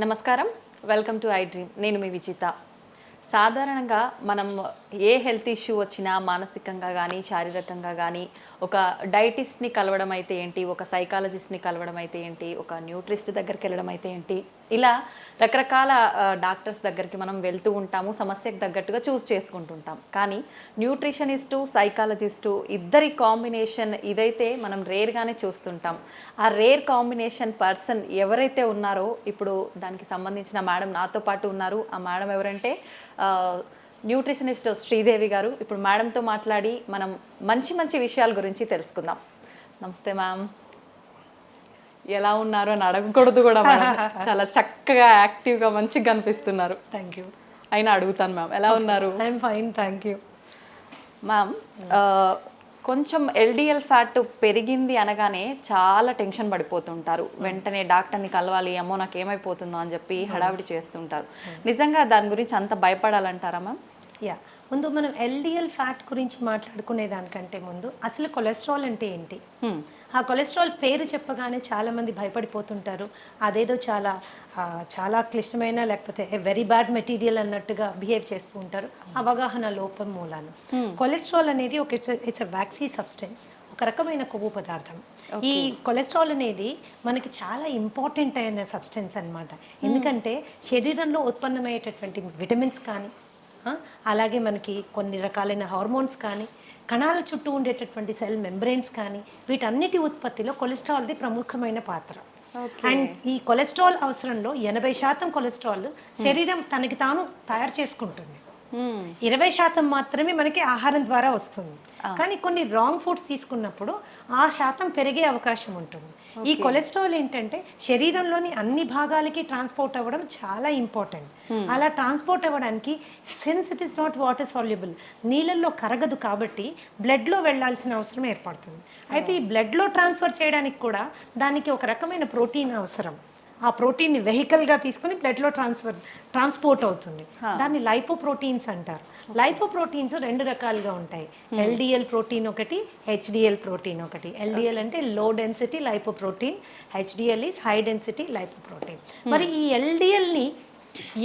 నమస్కారం, welcome to I dream. నేను మీ విజిత. సాధారణంగా మనం ఏ హెల్త్ ఇష్యూ వచ్చినా మానసికంగా కానీ శారీరకంగా కానీ ఒక డైటిస్ట్ని కలవడం అయితే ఏంటి, ఒక సైకాలజిస్ట్ని కలవడం అయితే ఏంటి, ఒక న్యూట్రిస్ట్ దగ్గరికి వెళ్ళడం అయితే ఏంటి, ఇలా రకరకాల డాక్టర్స్ దగ్గరికి మనం వెళ్తూ ఉంటాము, సమస్యకు తగ్గట్టుగా చూస్ చేసుకుంటుంటాం. కానీ న్యూట్రిషనిస్టు, సైకాలజిస్టు ఇద్దరి కాంబినేషన్ ఇదైతే మనం రేర్గానే చూస్తుంటాం. ఆ రేర్ కాంబినేషన్ పర్సన్ ఎవరైతే ఉన్నారో ఇప్పుడు దానికి సంబంధించిన మేడం నాతో పాటు ఉన్నారు. ఆ మేడం ఎవరంటే న్యూట్రిషనిస్ట్ శ్రీదేవి గారు. ఇప్పుడు మేడంతో మాట్లాడి మనం మంచి మంచి విషయాల గురించి తెలుసుకుందాం. నమస్తే మ్యామ్. ఎలా ఉన్నారు అని అడగకూడదు కూడా మేడం. చాలా చక్కగా యాక్టివ్గా మంచిగా కనిపిస్తున్నారు. Thank you. అయినా అడుగుతాను మ్యామ్, ఎలా ఉన్నారు? I'm fine, thank you. Ma'am, కొంచెం ఎల్డిఎల్ ఫ్యాట్ పెరిగింది అనగానే చాలా టెన్షన్ పడిపోతుంటారు. వెంటనే డాక్టర్ని కలవాలి, అమ్మో నాకు ఏమైపోతుందో అని చెప్పి హడావిడి చేస్తుంటారు. నిజంగా దాని గురించి అంత భయపడాలంటారా మ్యామ్? యా, ముందు మనం ఎల్డిఎల్ ఫ్యాట్ గురించి మాట్లాడుకునే దానికంటే ముందు అసలు కొలెస్ట్రాల్ అంటే ఏంటి, ఆ కొలెస్ట్రాల్ పేరు చెప్పగానే చాలామంది భయపడిపోతుంటారు. అదేదో చాలా క్లిష్టమైన లేకపోతే వెరీ బ్యాడ్ మెటీరియల్ అన్నట్టుగా బిహేవ్ చేస్తూ ఉంటారు, అవగాహన లోపం మూలాన. కొలెస్ట్రాల్ అనేది ఇట్స్ అ వ్యాక్సీ సబ్స్టెన్స్, ఒక రకమైన కొవ్వు పదార్థం. ఈ కొలెస్ట్రాల్ అనేది మనకి చాలా ఇంపార్టెంట్ అయిన సబ్స్టెన్స్ అన్నమాట. ఎందుకంటే శరీరంలో ఉత్పన్నమయ్యేటటువంటి విటమిన్స్ కానీ అలాగే మనకి కొన్ని రకాలైన హార్మోన్స్ కానీ కణాల చుట్టూ ఉండేటటువంటి సెల్ మెంబ్రెయిన్స్ కానీ వీటన్నిటి ఉత్పత్తిలో కొలెస్ట్రాల్ది ప్రముఖమైన పాత్ర. అండ్ ఈ కొలెస్ట్రాల్ అవసరంలో 80% కొలెస్ట్రాల్ శరీరం తనకి తాను తయారు చేసుకుంటుంది. 20% మాత్రమే మనకి ఆహారం ద్వారా వస్తుంది. కానీ కొన్ని రాంగ్ ఫుడ్స్ తీసుకున్నప్పుడు ఆ శాతం పెరిగే అవకాశం ఉంటుంది. ఈ కొలెస్ట్రాల్ ఏంటంటే శరీరంలోని అన్ని భాగాలకి ట్రాన్స్పోర్ట్ అవ్వడం చాలా ఇంపార్టెంట్. అలా ట్రాన్స్పోర్ట్ అవ్వడానికి since it is not water soluble, నీళ్ళల్లో కరగదు కాబట్టి బ్లడ్లో వెళ్ళాల్సిన అవసరం ఏర్పడుతుంది. అయితే ఈ బ్లడ్లో ట్రాన్స్ఫర్ చేయడానికి కూడా దానికి ఒక రకమైన ప్రోటీన్ అవసరం. ఆ ప్రోటీన్ని వెహికల్గా తీసుకుని బ్లడ్లో ట్రాన్స్పోర్ట్ అవుతుంది. దాన్ని లైపోప్రోటీన్స్ అంటారు. లైపోప్రోటీన్స్ 2 రకాలుగా ఉంటాయి. ఎల్డిఎల్ ప్రోటీన్ ఒకటి, హెచ్డిఎల్ ప్రోటీన్ ఒకటి. ఎల్డిఎల్ అంటే low density lipoprotein, HDL is high density lipoprotein. మరి ఈ ఎల్డిఎల్ని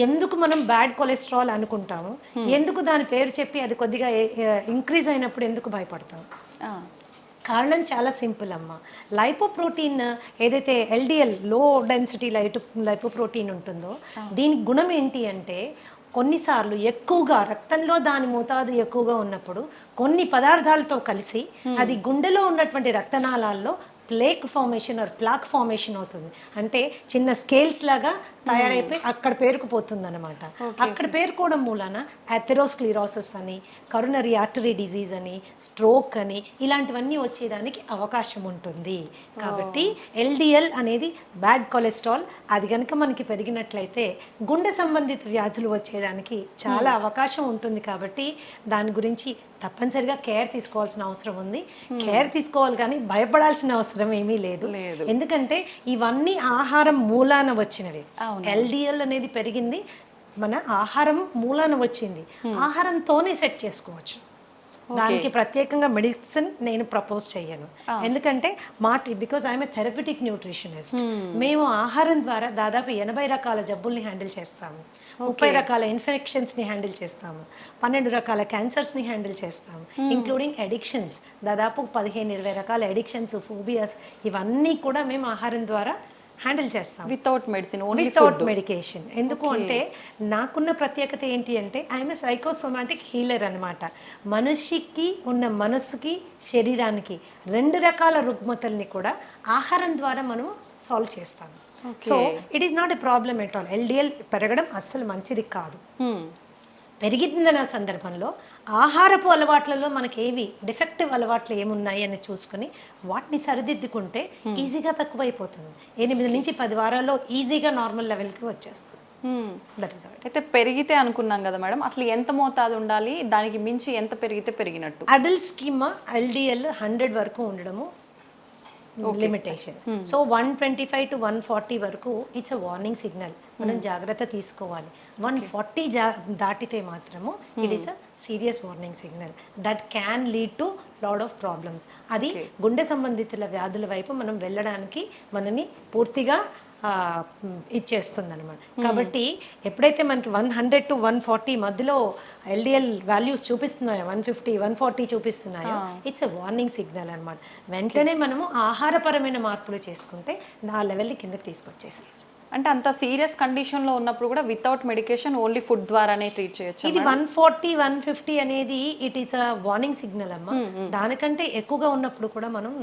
ఎందుకు మనం బ్యాడ్ కొలెస్ట్రాల్ అనుకుంటాము, ఎందుకు దాని పేరు చెప్పి అది కొద్దిగా ఇంక్రీజ్ అయినప్పుడు ఎందుకు భయపడతాం? కారణం చాలా సింపుల్ అమ్మ. లైపోప్రోటీన్ ఏదైతే ఎల్డిఎల్ లో డెన్సిటీ లైపోప్రోటీన్ ఉంటుందో దీని గుణం ఏంటి అంటే కొన్నిసార్లు ఎక్కువగా రక్తంలో దాని మోతాదు ఎక్కువగా ఉన్నప్పుడు కొన్ని పదార్థాలతో కలిసి అది గుండెలో ఉన్నటువంటి రక్తనాళాల్లో ప్లాక్ ఫార్మేషన్ అవుతుంది. అంటే చిన్న స్కేల్స్ లాగా తయారైపోయి అక్కడ పేరుకుపోతుంది అనమాట. అక్కడ పేరుకోవడం మూలాన అథెరోస్క్లిరోసిస్ అని, కరోనరీ ఆర్టరీ డిజీజ్ అని, స్ట్రోక్ అని ఇలాంటివన్నీ వచ్చేదానికి అవకాశం ఉంటుంది. కాబట్టి ఎల్డిఎల్ అనేది బ్యాడ్ కొలెస్ట్రాల్. అది కనుక మనకి పెరిగినట్లయితే గుండె సంబంధిత వ్యాధులు వచ్చేదానికి చాలా అవకాశం ఉంటుంది. కాబట్టి దాని గురించి తప్పనిసరిగా కేర్ తీసుకోవాల్సిన అవసరం ఉంది. కేర్ తీసుకోవాలి కానీ భయపడాల్సిన అవసరం ఏమీ లేదు. ఎందుకంటే ఇవన్నీ ఆహారం మూలాన వచ్చినవి. ఎల్డిఎల్ అనేది పెరిగింది మన ఆహారం మూలాన వచ్చింది. ఆహారంతోనే సెట్ చేసుకోవచ్చు. దానికి ప్రత్యేకంగా మెడిసిన్ నేను ప్రపోజ్ చేయను. ఎందుకంటే because I'm A therapeutic nutritionist. మేము ఆహారం ద్వారా దాదాపు 80 రకాల జబ్బుల్ని హ్యాండిల్ చేస్తాము, 30 రకాల ఇన్ఫెక్షన్స్ని హ్యాండిల్ చేస్తాము, 12 రకాల క్యాన్సర్స్ని హ్యాండిల్ చేస్తాము, ఇంక్లూడింగ్ అడిక్షన్స్. దాదాపు 15-20 రకాల అడిక్షన్స్, ఫోబియాస్ ఇవన్నీ కూడా మేము ఆహారం ద్వారా హ్యాండిల్ చేస్తాం వితౌట్ మెడిసిన్, వితౌట్ మెడికేషన్. ఎందుకు అంటే నాకున్న ప్రత్యేకత ఏంటి అంటే ఐఎమ్ ఏ సైకోసోమాటిక్ హీలర్ అనమాట. మనిషికి ఉన్న మనసుకి శరీరానికి 2 రకాల రుగ్మతల్ని కూడా ఆహారం ద్వారా మనం సాల్వ్ చేస్తాము. So it is not a problem at all. LDL పెరగడం అస్సలు మంచిది కాదు. పెరిగిందన్న సందర్భంలో ఆహారపు అలవాట్లలో మనకి ఏవి డిఫెక్టివ్ అలవాట్లు ఏమున్నాయి అని చూసుకుని వాటిని సరిదిద్దుకుంటే ఈజీగా తక్కువైపోతుంది. 8 నుంచి 10 వారాల్లో ఈజీగా నార్మల్ లెవెల్కి వచ్చేస్తుంది. అయితే పెరిగితే అనుకున్నాం కదా మేడం, అసలు ఎంత మోతాదు ఉండాలి, దానికి మించి ఎంత పెరిగితే పెరిగినట్టు? అడల్ట్ స్కీమ్ ఎల్డిఎల్ 100 వరకు ఉండడము లిమిటేషన్. సో 125 to 140 వరకు ఇట్స్ అ వార్నింగ్ సిగ్నల్, మనం జాగ్రత్త తీసుకోవాలి. 140 దాటితే మాత్రము it is a serious warning signal that can lead to lot of problems. అది గుండె సంబంధితుల వ్యాధుల వైపు మనం వెళ్ళడానికి మనని పూర్తిగా ఇచ్చేస్తుంది అనమాట. కాబట్టి ఎప్పుడైతే మనకి 100 to 140 మధ్యలో ఎల్డిఎల్ వాల్యూస్ చూపిస్తున్నాయో, 150 140 చూపిస్తున్నాయో, ఇట్స్ ఎ వార్నింగ్ సిగ్నల్ అనమాట. వెంటనే మనము ఆహారపరమైన మార్పులు చేసుకుంటే ఆ లెవెల్ని కిందకి తీసుకొచ్చేసేయచ్చు. అంటే అంత సీరియస్ కండిషన్లో ఉన్నప్పుడు కూడా వితౌట్ మెడికేషన్ ఓన్లీ ఫుడ్ ద్వారానే ట్రీట్ చేయొచ్చు. ఇది 140 150 అనేది it is a warning signal అమ్మా. దానికంటే ఎక్కువగా ఉన్నప్పుడు కూడా మనం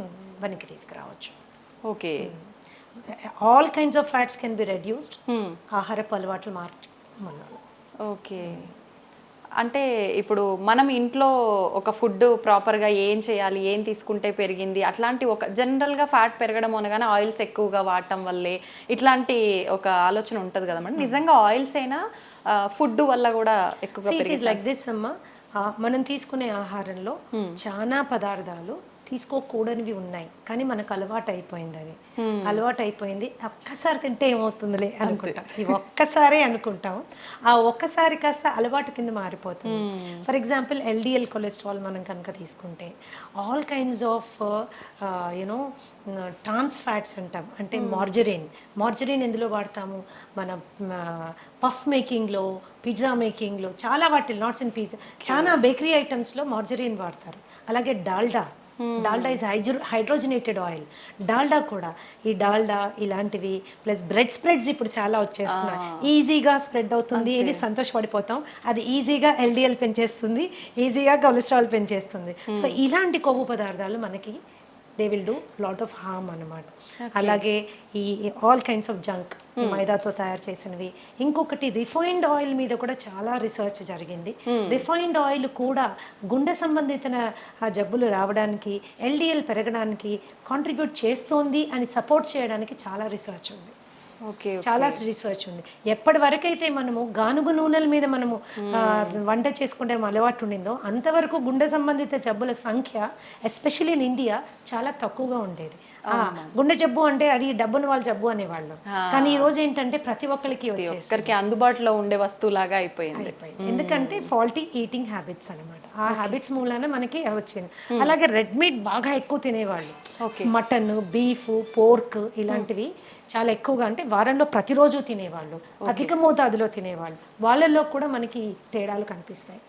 వెనక్కి తీసుకురావచ్చు. Okay. All kinds of fats can be reduced ఆహారపు అలవాట్లు మార్చడం. ఓకే. అంటే ఇప్పుడు మనం ఇంట్లో ఒక ఫుడ్ ప్రాపర్గా ఏం చేయాలి, ఏం తీసుకుంటే పెరిగింది, అట్లాంటి ఒక జనరల్గా ఫ్యాట్ పెరగడం అనగానే ఆయిల్స్ ఎక్కువగా వాడటం వల్లే ఇట్లాంటి ఒక ఆలోచన ఉంటుంది కదా మేడం. నిజంగా ఆయిల్స్ అయినా ఫుడ్ వల్ల కూడా ఎక్కువగా పెరిగింది లైక్ దిస్ అమ్మా. మనం తీసుకునే ఆహారంలో చాలా పదార్థాలు తీసుకోకూడనివి ఉన్నాయి, కానీ మనకు అలవాటు అయిపోయింది. అది అలవాటు అయిపోయింది. ఒక్కసారి తింటే ఏమవుతుందిలే అనుకుంటాం, ఇవి ఒక్కసారే అనుకుంటాం. ఆ ఒక్కసారి కాస్త అలవాటు కింద మారిపోతుంది. ఫర్ ఎగ్జాంపుల్ ఎల్డిఎల్ కొలెస్ట్రాల్ మనం కనుక తీసుకుంటే all kinds of you know trans fats అంటాం. అంటే మార్జరీన్ ఎందులో వాడతాము? మన పఫ్ మేకింగ్లో, పిజ్జా మేకింగ్లో, చాలా వాటిలో, నాట్స్ ఇన్ పిజ్జా, చాలా బేకరీ ఐటమ్స్లో మార్జరీన్ వాడతారు. అలాగే Dalda is hydrogenated oil. Dalda కూడా, ఈ డాల్డా ఇలాంటివి ప్లస్ బ్రెడ్ స్ప్రెడ్స్ ఇప్పుడు చాలా వచ్చేస్తున్నాయి. ఈజీగా స్ప్రెడ్ అవుతుంది, ఇది సంతోషపడిపోతాం. అది ఈజీగా ఎల్డిఎల్ పెంచేస్తుంది, ఈజీగా కొలెస్ట్రాల్ పెంచేస్తుంది. సో ఇలాంటి కొవ్వు పదార్థాలు మనకి they will do lot of harm అనమాట. అలాగే ఈ ఆల్ కైండ్స్ ఆఫ్ జంక్, మైదాతో తయారు చేసినవి. ఇంకొకటి రిఫైన్డ్ ఆయిల్ మీద కూడా చాలా రీసెర్చ్ జరిగింది. రిఫైన్డ్ ఆయిల్ కూడా గుండె సంబంధిత జబ్బులు రావడానికి, ఎల్డిఎల్ పెరగడానికి కాంట్రిబ్యూట్ చేస్తోంది అని సపోర్ట్ చేయడానికి చాలా రీసెర్చ్ ఉంది. చాలా రీసెర్చ్ ఉంది. ఎప్పటి వరకైతే మనము గానుగు నూనెల మీద మనము వంట చేసుకుంటే అలవాటు ఉండిందో అంతవరకు గుండె సంబంధిత జబ్బుల సంఖ్య ఎస్పెషల్లీ ఇన్ ఇండియా చాలా తక్కువగా ఉండేది. గుండె జబ్బు అంటే అది డబ్బున వాళ్ళ జబ్బు అనేవాళ్ళు, కానీ ఈ రోజు ఏంటంటే ప్రతి ఒక్కరికి వచ్చేసరికి అందుబాటులో ఉండే వస్తువులాగా అయిపోయింది. ఎందుకంటే ఫాల్టీ ఈటింగ్ హ్యాబిట్స్ అనమాట. ఆ హ్యాబిట్స్ మూలాన మనకి వచ్చింది. అలాగే రెడ్ మీట్ బాగా ఎక్కువ తినేవాళ్ళు, మటన్, బీఫ్, పోర్క్ ఇలాంటివి చాలా ఎక్కువగా, అంటే వారంలో ప్రతిరోజు తినేవాళ్ళు, అధిక మోతాదులో తినేవాళ్ళు, వాళ్ళల్లో కూడా మనకి తేడాలు కనిపిస్తాయి.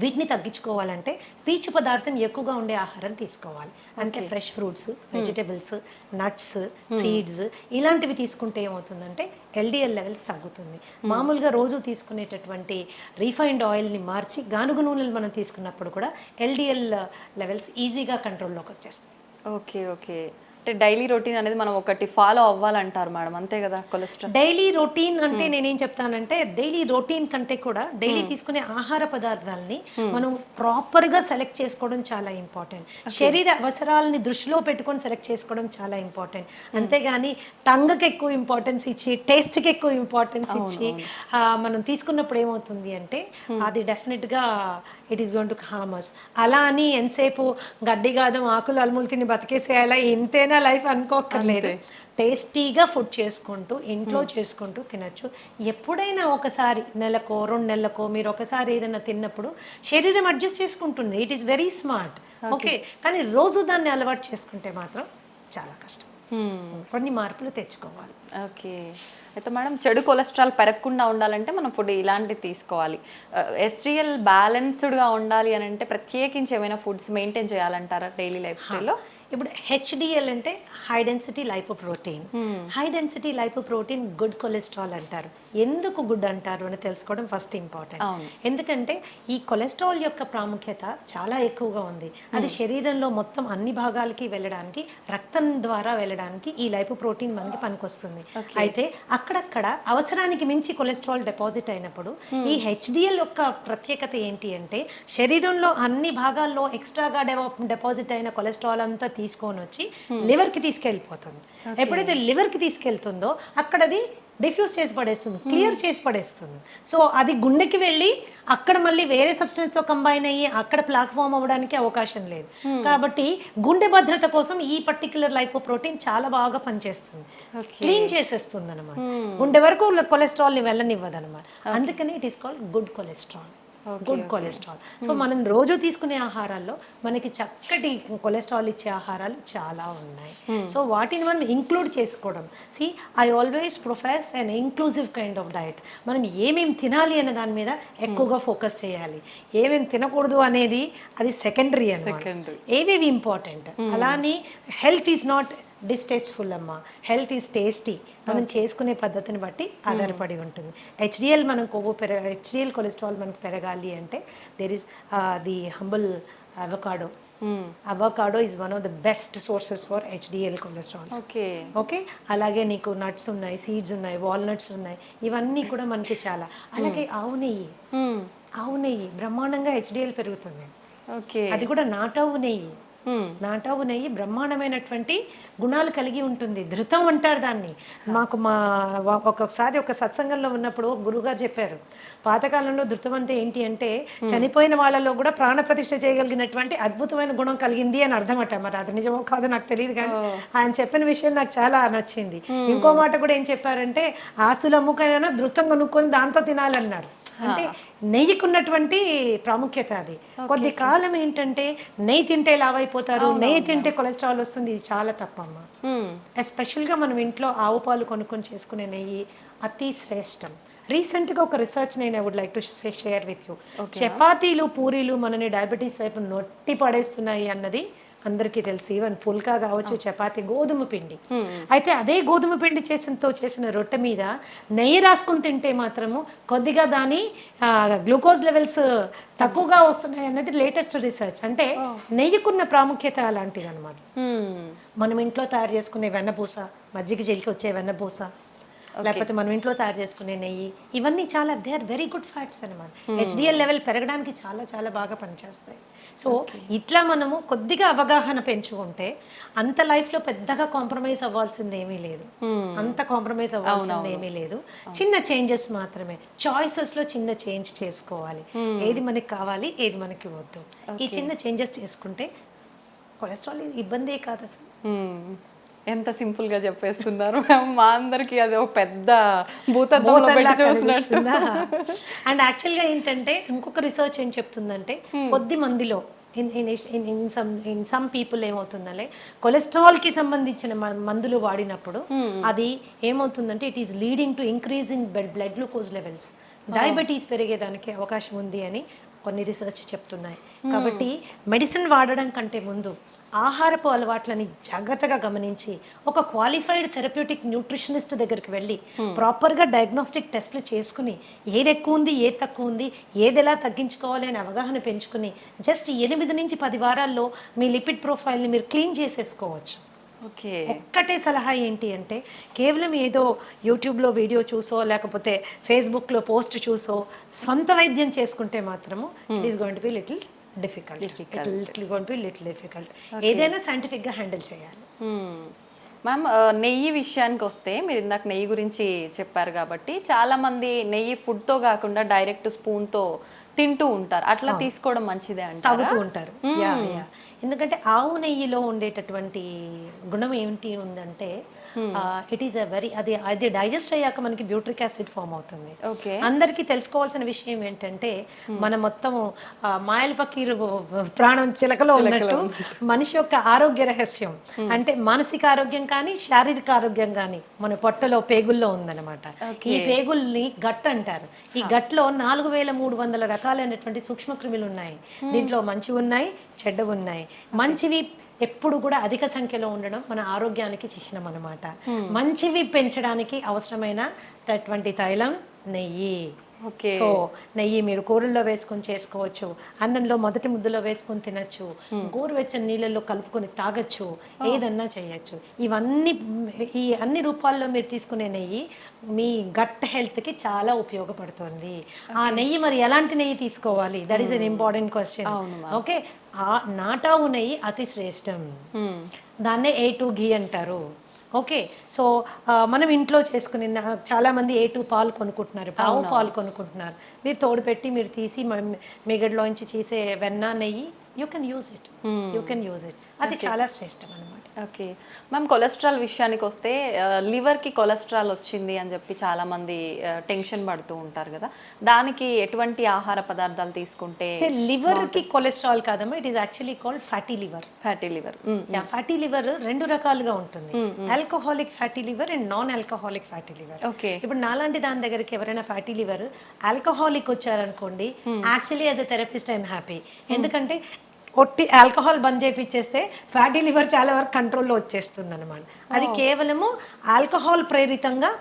వీటిని తగ్గించుకోవాలంటే పీచు పదార్థం ఎక్కువగా ఉండే ఆహారం తీసుకోవాలి. అంటే fresh fruits, vegetables, nuts, seeds ఇలాంటివి తీసుకుంటే ఏమవుతుందంటే ఎల్డిఎల్ లెవెల్స్ తగ్గుతుంది. మామూలుగా రోజు తీసుకునేటటువంటి రీఫైన్డ్ ఆయిల్ని మార్చి గానుగు నూనెలు మనం తీసుకున్నప్పుడు కూడా ఎల్డిఎల్ లెవెల్స్ ఈజీగా కంట్రోల్లోకి వచ్చేస్తాయి. ఓకే. అంటే డైలీ రొటీన్ అనేది మనం ఒకటి ఫాలో అవ్వాలంటారు మేడం, అంతే కదా? కొలెస్ట్రాల్ డైలీ రొటీన్ అంటే నేనేం చెప్తానంటే డైలీ రొటీన్ కంటే కూడా డైలీ తీసుకునే ఆహార పదార్థాలని మనం ప్రాపర్గా సెలెక్ట్ చేసుకోవడం చాలా ఇంపార్టెంట్. శరీర అవసరాలని దృష్టిలో పెట్టుకొని సెలెక్ట్ చేసుకోవడం చాలా ఇంపార్టెంట్. అంతేగాని టంగ్కి ఎక్కువ ఇంపార్టెన్స్ ఇచ్చి, టేస్ట్కి ఎక్కువ ఇంపార్టెన్స్ ఇచ్చి మనం తీసుకున్నప్పుడు ఏమవుతుంది అంటే అది డెఫినెట్గా it is going to harm us. అలా అని ఎంతసేపు గడ్డి గాదం ఆకులు అలుములు తిని బతికేసేయాలా, ఇంతేనా లైఫ్ అనుకోక్కర్లేదు. టేస్టీగా ఫుడ్ చేసుకుంటూ ఇంట్లో చేసుకుంటూ తినచ్చు. ఎప్పుడైనా ఒకసారి నెలకో 2 నెలలకో మీరు ఒకసారి ఏదైనా తిన్నప్పుడు శరీరం అడ్జస్ట్ చేసుకుంటుంది. It is very smart. Okay, కానీ రోజు దాన్ని అలవాటు చేసుకుంటే మాత్రం చాలా కష్టం. కొన్ని మార్పులు తెచ్చుకోవాలి. ఓకే. అయితే మేడం, చెడు కొలెస్ట్రాల్ పెరగకుండా ఉండాలంటే మనం ఫుడ్ ఇలాంటివి తీసుకోవాలి. HDL బ్యాలెన్స్డ్గా ఉండాలి అని అంటే ప్రత్యేకించి ఏమైనా ఫుడ్స్ మెయింటైన్ చేయాలంటారా డైలీ లైఫ్ స్టైల్లో? ఇప్పుడు HDL అంటే high density lipoprotein. High density lipoprotein good cholesterol అంటారు. ఎందుకు గుడ్ అంటారు అని తెలుసుకోవడం ఫస్ట్ ఇంపార్టెంట్. ఎందుకంటే ఈ కొలెస్ట్రాల్ యొక్క ప్రాముఖ్యత చాలా ఎక్కువగా ఉంది. అది శరీరంలో మొత్తం అన్ని భాగాలకి వెళ్ళడానికి, రక్తం ద్వారా వెళ్ళడానికి ఈ లైపోప్రోటీన్ మనకి పనికొస్తుంది. అయితే అక్కడక్కడ అవసరానికి మించి కొలెస్ట్రాల్ డిపాజిట్ అయినప్పుడు ఈ HDL యొక్క ప్రత్యేకత ఏంటి అంటే శరీరంలో అన్ని భాగాల్లో ఎక్స్ట్రాగా డిపాజిట్ అయిన కొలెస్ట్రాల్ అంతా తీసుకొని వచ్చి లివర్కి తీసుకెళ్ళిపోతుంది. ఎప్పుడైతే లివర్కి తీసుకెళ్తుందో అక్కడ అది డిఫ్యూజ్ చేసి పడేస్తుంది, క్లియర్ చేసి పడేస్తుంది. సో అది గుండెకి వెళ్ళి అక్కడ మళ్ళీ వేరే సబ్స్టెన్స్తో కంబైన్ అయ్యి అక్కడ ప్లాక్ ఫామ్ అవ్వడానికి అవకాశం లేదు. కాబట్టి గుండె భద్రత కోసం ఈ పర్టికులర్ లైపోప్రోటీన్ చాలా బాగా పనిచేస్తుంది, క్లీన్ చేసేస్తుంది అనమాట. గుండె వరకు కొలెస్ట్రాల్ని వెళ్ళనివ్వదు అనమాట. అందుకని it is called good cholesterol. Good cholesterol. So మనం రోజు తీసుకునే ఆహారాల్లో మనకి చక్కటి కొలెస్ట్రాల్ ఇచ్చే ఆహారాలు చాలా ఉన్నాయి. సో వాటిని మనం ఇంక్లూడ్ చేసుకోవడం. See I always profess an inclusive kind of diet. మనం ఏమేమి తినాలి అనే దాని మీద ఎక్కువగా ఫోకస్ చేయాలి. ఏమేమి తినకూడదు అనేది అది సెకండరీ అన్నమాట. ఏవేవి ఇంపార్టెంట్. అలానే హెల్త్ ఈజ్ నాట్ డిస్టేస్ట్ఫుల్ అమ్మా, హెల్త్ ఈజ్ టేస్టీ. మనం చేసుకునే పద్ధతిని బట్టి ఆధారపడి ఉంటుంది. హెచ్డిఎల్ మనం హెచ్డిఎల్ కొలెస్ట్రాల్ మనకు పెరగాలి అంటే there is the humble avocado. Avocado is one of the best sources for HDL cholesterol. Okay, అలాగే నీకు నట్స్ ఉన్నాయి, సీడ్స్ ఉన్నాయి, వాల్నట్స్ ఉన్నాయి, ఇవన్నీ కూడా మనకి చాలా. అలాగే ఆవు నెయ్యి బ్రహ్మాండంగా హెచ్డిఎల్ పెరుగుతుంది. అది కూడా నాటావు నెయ్యి. నాటావు నెయ్యి బ్రహ్మాండమైనటువంటి గుణాలు కలిగి ఉంటుంది. ధృతం అంటారు దాన్ని. మాకు ఒక్కొక్కసారి ఒక సత్సంగంలో ఉన్నప్పుడు గురువుగారు చెప్పారు, పాతకాలంలో ధృతం అంటే ఏంటి అంటే చనిపోయిన వాళ్ళలో కూడా ప్రాణ ప్రతిష్ఠ చేయగలిగినటువంటి అద్భుతమైన గుణం కలిగింది అని అర్థమట. మరి అది నిజమో కాదో నాకు తెలియదు, కానీ ఆయన చెప్పిన విషయం నాకు చాలా నచ్చింది. ఇంకో మాట కూడా ఏం చెప్పారంటే ఆస్తులు అమ్ముకైనా ధృతం కొనుక్కొని దాంతో తినాలన్నారు. అంటే నెయ్యికున్నటువంటి ప్రాముఖ్యత అది. కొద్ది కాలం ఏంటంటే నెయ్యి తింటే లావైపోతారు, నెయ్యి తింటే కొలెస్ట్రాల్ వస్తుంది. ఇది చాలా తప్పమ్మా. ఎస్పెషల్గా మనం ఇంట్లో ఆవు పాలు కొనుక్కొని చేసుకునే నెయ్యి అతి శ్రేష్టం. రీసెంట్గా ఒక రీసెర్చ్ నేను I would like to share with you. చపాతీలు పూరీలు మనని డయాబెటీస్ వైపు నొట్టి పడేస్తున్నాయి అన్నది అందరికీ తెలుసు. ఈవెన్ పుల్కా కావచ్చు, చపాతీ, గోధుమ పిండి. అయితే అదే గోధుమ పిండి చేసిన రొట్టె మీద నెయ్యి రాసుకుని తింటే మాత్రము కొద్దిగా దాని గ్లూకోజ్ లెవెల్స్ తక్కువగా వస్తున్నాయి అన్నది లేటెస్ట్ రీసెర్చ్. అంటే నెయ్యికున్న ప్రాముఖ్యత అలాంటిది అనమాట. మనం ఇంట్లో తయారు చేసుకునే వెన్నపూస, మజ్జిగ జెల్కి వచ్చే వెన్నపూస, లేకపోతే మనం ఇంట్లో తయారు చేసుకునే నెయ్యి, ఇవన్నీ చాలా they are very good fats అనమాట. హెచ్డిఎల్ లెవెల్ పెరగడానికి చాలా చాలా బాగా పనిచేస్తాయి. సో ఇట్లా మనము కొద్దిగా అవగాహన పెంచుకుంటే అంత లైఫ్లో పెద్దగా కాంప్రమైజ్ అవ్వాల్సింది ఏమీ లేదు. అంత కాంప్రమైజ్ అవ్వాల్సింది ఏమీ లేదు. చిన్న చేంజెస్ మాత్రమే, చాయిసెస్లో చిన్న చేంజ్ చేసుకోవాలి. ఏది మనకి కావాలి, ఏది మనకి వద్దు, ఈ చిన్న చేంజెస్ చేసుకుంటే కొలెస్ట్రాల్ ఇబ్బందే కాదు అసలు. ఎంత సింపుల్ గా చెప్పేస్తున్నారు మా అందరికి. అది ఒక పెద్ద భూతత్వంలో పెట్టి చూస్తున్నా. అండ్ యాక్చువల్గా ఏంటంటే ఇంకొక రీసెర్చ్ ఏం చెప్తుందంటే కొద్ది మందిలో ఇన్ సమ్ పీపుల్ ఏమవుతుందంటే కొలెస్ట్రాల్ కి సంబంధించిన మందులు వాడినప్పుడు అది ఏమవుతుందంటే it is leading to increase in blood glucose levels, diabetes పెరిగేదానికి అవకాశం ఉంది అని కొన్ని రీసెర్చ్ చెప్తున్నాయి. కాబట్టి మెడిసిన్ వాడడం కంటే ముందు ఆహారపు అలవాట్లని జాగ్రత్తగా గమనించి ఒక క్వాలిఫైడ్ థెరప్యూటిక్ న్యూట్రిషనిస్ట్ దగ్గరికి వెళ్ళి ప్రాపర్గా డయాగ్నోస్టిక్ టెస్ట్లు చేసుకుని ఏది ఎక్కువ ఉంది, ఏది తక్కువ ఉంది, ఏది ఎలా తగ్గించుకోవాలి అని అవగాహన పెంచుకుని జస్ట్ 8 నుంచి 10 వారాల్లో మీ లిపిడ్ ప్రొఫైల్ని మీరు క్లీన్ చేసేసుకోవచ్చు. ఒక్కటే సలహా ఏంటి అంటే కేవలం ఏదో యూట్యూబ్లో వీడియో చూసో లేకపోతే ఫేస్బుక్లో పోస్ట్ చూసో స్వంత వైద్యం చేసుకుంటే మాత్రము it is going to be little difficult. ఏదైనా సైంటిఫిక్ గా హ్యాండిల్ చేయాలి. మ్యామ్, నెయ్యి విషయానికి వస్తే మీరు ఇందాక నెయ్యి గురించి చెప్పారు కాబట్టి చాలా మంది నెయ్యి ఫుడ్ తో కాకుండా డైరెక్ట్ స్పూన్ తో తింటూ ఉంటారు. అట్లా తీసుకోవడం మంచిదే అంటే తాగుతూ ఉంటారు. ఎందుకంటే ఆవు నెయ్యిలో ఉండేటటువంటి గుణం ఏంటి ఉందంటే ఇట్ ఈస్ అది డైజెస్ట్ అయ్యాక మనకి బ్యూట్రిక్ యాసిడ్ ఫామ్ అవుతుంది. అందరికీ తెలుసుకోవాల్సిన విషయం ఏంటంటే మన మొత్తం మాయల పకీరు ప్రాణం చిలకలో ఉన్నట్టు మనిషి యొక్క ఆరోగ్య రహస్యం అంటే మానసిక ఆరోగ్యం కానీ శారీరక ఆరోగ్యం కానీ మన పొట్టలో పేగుల్లో ఉందన్నమాట. ఈ పేగుల్ని గట్ అంటారు. ఈ గట్లో 4300 రకాలైనటువంటి సూక్ష్మక్రిములు ఉన్నాయి. దీంట్లో మంచివి ఉన్నాయి, చెడ్డవి ఉన్నాయి. మంచివి ఎప్పుడు కూడా అధిక సంఖ్యలో ఉండడం మన ఆరోగ్యానికి చిహ్నం అన్నమాట. మంచివి పెంచడానికి అవసరమైనటువంటి తైలం నెయ్యి. సో నెయ్యి మీరు కూరల్లో వేసుకొని చేసుకోవచ్చు, అన్నంలో మొదటి ముద్దలో వేసుకొని తినచ్చు, గోరువెచ్చని నీళ్ళల్లో కలుపుకొని తాగొచ్చు, ఏదన్నా చేయొచ్చు. ఈ అన్ని రూపాల్లో మీరు తీసుకునే నెయ్యి మీ గట్ హెల్త్కి చాలా ఉపయోగపడుతుంది. ఆ నెయ్యి మరి ఎలాంటి నెయ్యి తీసుకోవాలి, that is an important question. Okay, నాటావు నెయ్యి అతి శ్రేష్టం. దాన్నే A2 ఘీ అంటారు. ఓకే, సో మనం ఇంట్లో చేసుకుని చాలామంది A2 పాలు కొనుక్కుంటున్నారు, ఆవు పాలు కొనుక్కుంటున్నారు. మీరు తోడు పెట్టి మీరు తీసి మిగడ్లోంచి చేసే వెన్న నెయ్యి యూ కెన్ యూజ్ ఇట్. అది చాలా శ్రేష్టం అనమాట. ఓకే మ్యామ్, కొలెస్ట్రాల్ విషయానికి వస్తే లివర్కి కొలెస్ట్రాల్ వచ్చింది అని చెప్పి చాలామంది టెన్షన్ పడుతూ ఉంటారు కదా, దానికి ఎటువంటి ఆహార పదార్థాలు తీసుకుంటే? లివర్కి కొలెస్ట్రాల్ కాదమ్మా, it is actually called fatty liver. Fatty liver. Fatty liver రెండు రకాలుగా ఉంటుంది, alcoholic fatty liver and non alcoholic fatty liver. Okay. ఇప్పుడు నాలాంటి దాని దగ్గరికి ఎవరైనా ఫ్యాటీ లివర్ ఆల్కహాలిక్ వచ్చారనుకోండి, actually as a therapist I'm happy. ఎందుకంటే కొట్టి ఆల్కహాల్ బంద్ చేపిచ్చేస్తే ఫ్యాటీ లివర్ చాలా వరకు కంట్రోల్లో వచ్చేస్తుంది అనమాట. అది కేవలము ఆల్కహాల్ ప్రేరితంగా